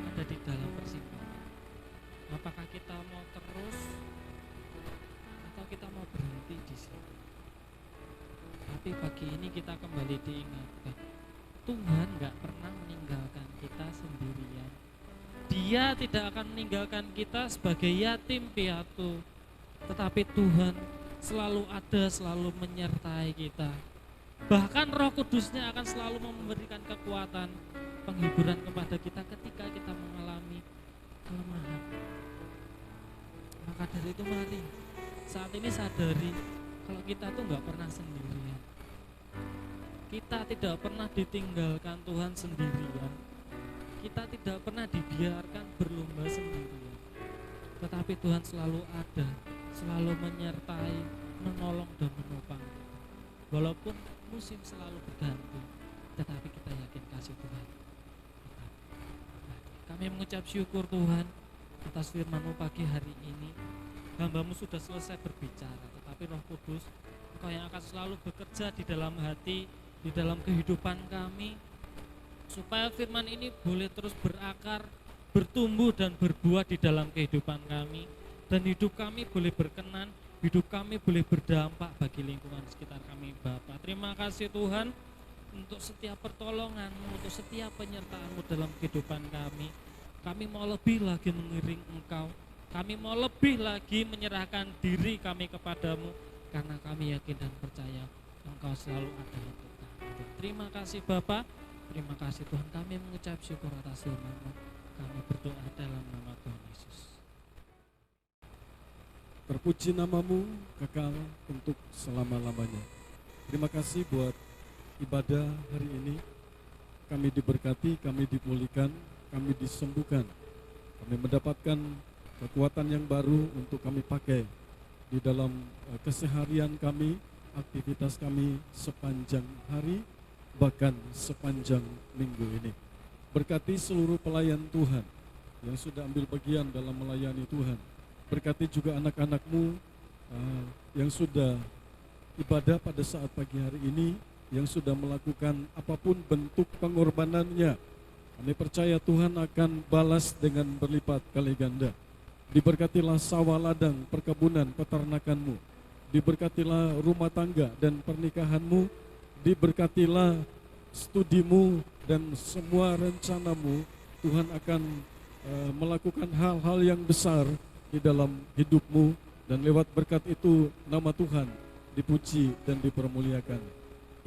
ada di dalam persimpangan. Apakah kita mau terus atau kita mau berhenti di sini? Tapi pagi ini kita kembali diingatkan, Tuhan gak pernah meninggalkan kita sendirian. Dia tidak akan meninggalkan kita sebagai yatim piatu, tetapi Tuhan selalu ada, selalu menyertai kita. Bahkan Roh Kudusnya akan selalu memberikan kekuatan, penghiburan kepada kita ketika kita mengalami kelemahan. Maka dari itu mari saat ini sadari kalau kita tuh gak pernah sendirian. Kita tidak pernah ditinggalkan Tuhan sendirian. Kita tidak pernah dibiarkan berlomba sendirian. Tetapi Tuhan selalu ada, selalu menyertai, menolong dan menopang. Walaupun musim selalu berganti, tetapi kita yakin kasih Tuhan. Kami mengucap syukur Tuhan atas firman-Mu pagi hari ini. Hamba-Mu sudah selesai berbicara, tetapi Roh Kudus, Engkau yang akan selalu bekerja di dalam hati, di dalam kehidupan kami, supaya firman ini boleh terus berakar, bertumbuh dan berbuah di dalam kehidupan kami, dan hidup kami boleh berkenan, hidup kami boleh berdampak bagi lingkungan sekitar kami. Bapa, terima kasih Tuhan untuk setiap pertolongan-Mu, untuk setiap penyertaan-Mu dalam kehidupan kami. Kami mau lebih lagi mengiring Engkau, kami mau lebih lagi menyerahkan diri kami kepadamu, karena kami yakin dan percaya Engkau selalu ada untuk kami. Terima kasih Bapa, terima kasih Tuhan, kami mengucap syukur atas firman-Mu. Kami berdoa dalam nama Tuhan Yesus. Terpuji nama-Mu kekal untuk selama-lamanya. Terima kasih buat ibadah hari ini. Kami diberkati, kami dipulihkan, kami disembuhkan. Kami mendapatkan kekuatan yang baru untuk kami pakai di dalam keseharian kami, aktivitas kami sepanjang hari, bahkan sepanjang minggu ini. Berkati seluruh pelayan Tuhan yang sudah ambil bagian dalam melayani Tuhan. Berkati juga anak-anak-Mu yang sudah ibadah pada saat pagi hari ini, yang sudah melakukan apapun bentuk pengorbanannya. Kami percaya Tuhan akan balas dengan berlipat kali ganda. Diberkatilah sawah ladang, perkebunan, peternakan-Mu. Diberkatilah rumah tangga dan pernikahan-Mu. Diberkatilah studimu dan semua rencana-Mu. Tuhan akan melakukan hal-hal yang besar di dalam hidup-Mu, dan lewat berkat itu nama Tuhan dipuji dan dipermuliakan.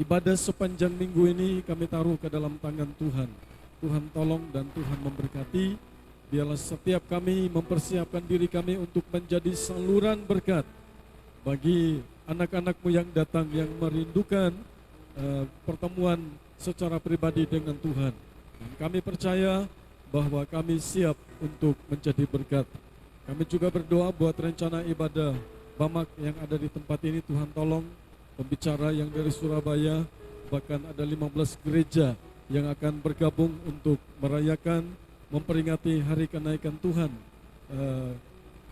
Ibadah sepanjang minggu ini kami taruh ke dalam tangan Tuhan. Tuhan tolong dan Tuhan memberkati. Biarlah setiap kami mempersiapkan diri kami untuk menjadi saluran berkat bagi anak-anak-Mu yang datang, yang merindukan pertemuan secara pribadi dengan Tuhan. Dan kami percaya bahwa kami siap untuk menjadi berkat. Kami juga berdoa buat rencana ibadah Bamak yang ada di tempat ini. Tuhan tolong pembicara yang dari Surabaya, bahkan ada 15 gereja yang akan bergabung untuk merayakan, memperingati hari kenaikan Tuhan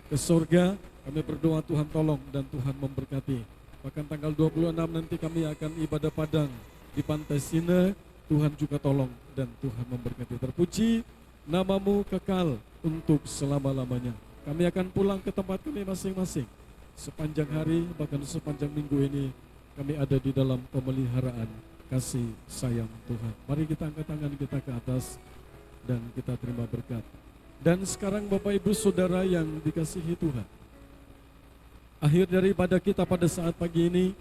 ke surga. Kami berdoa Tuhan tolong dan Tuhan memberkati. Bahkan tanggal 26 nanti kami akan ibadah padang di Pantai Sine. Tuhan juga tolong dan Tuhan memberkati. Terpuji nama-Mu kekal untuk selama-lamanya. Kami akan pulang ke tempat kami masing-masing. Sepanjang hari, bahkan sepanjang minggu ini, kami ada di dalam pemeliharaan kasih sayang Tuhan. Mari kita angkat tangan kita ke atas dan kita terima berkat. Dan sekarang Bapak Ibu Saudara yang dikasihi Tuhan, akhir dari ibadah kita pada saat pagi ini,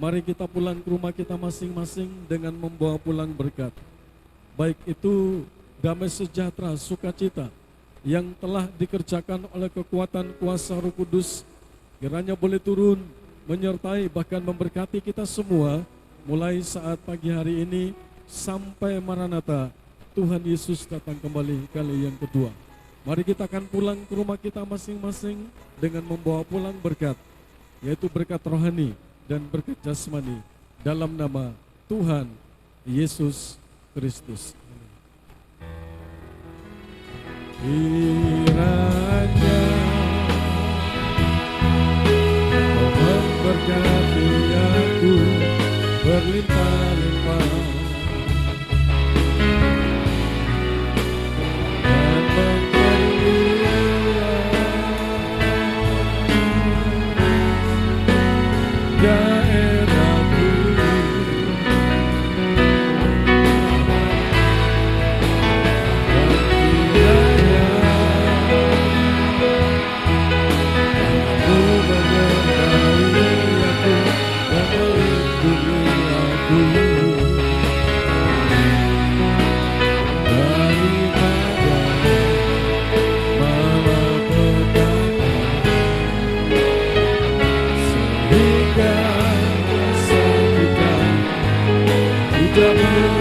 mari kita pulang ke rumah kita masing-masing dengan membawa pulang berkat. Baik itu damai sejahtera, sukacita yang telah dikerjakan oleh kekuatan kuasa Roh Kudus, kiranya boleh turun, menyertai, bahkan memberkati kita semua, mulai saat pagi hari ini sampai Maranatha, Tuhan Yesus datang kembali kali yang kedua. Mari kita akan pulang ke rumah kita masing-masing dengan membawa pulang berkat, yaitu berkat rohani dan berkat jasmani, dalam nama Tuhan Yesus Kristus. Kiranya Kau memberkati aku berlimpah-limpah, tidak perlu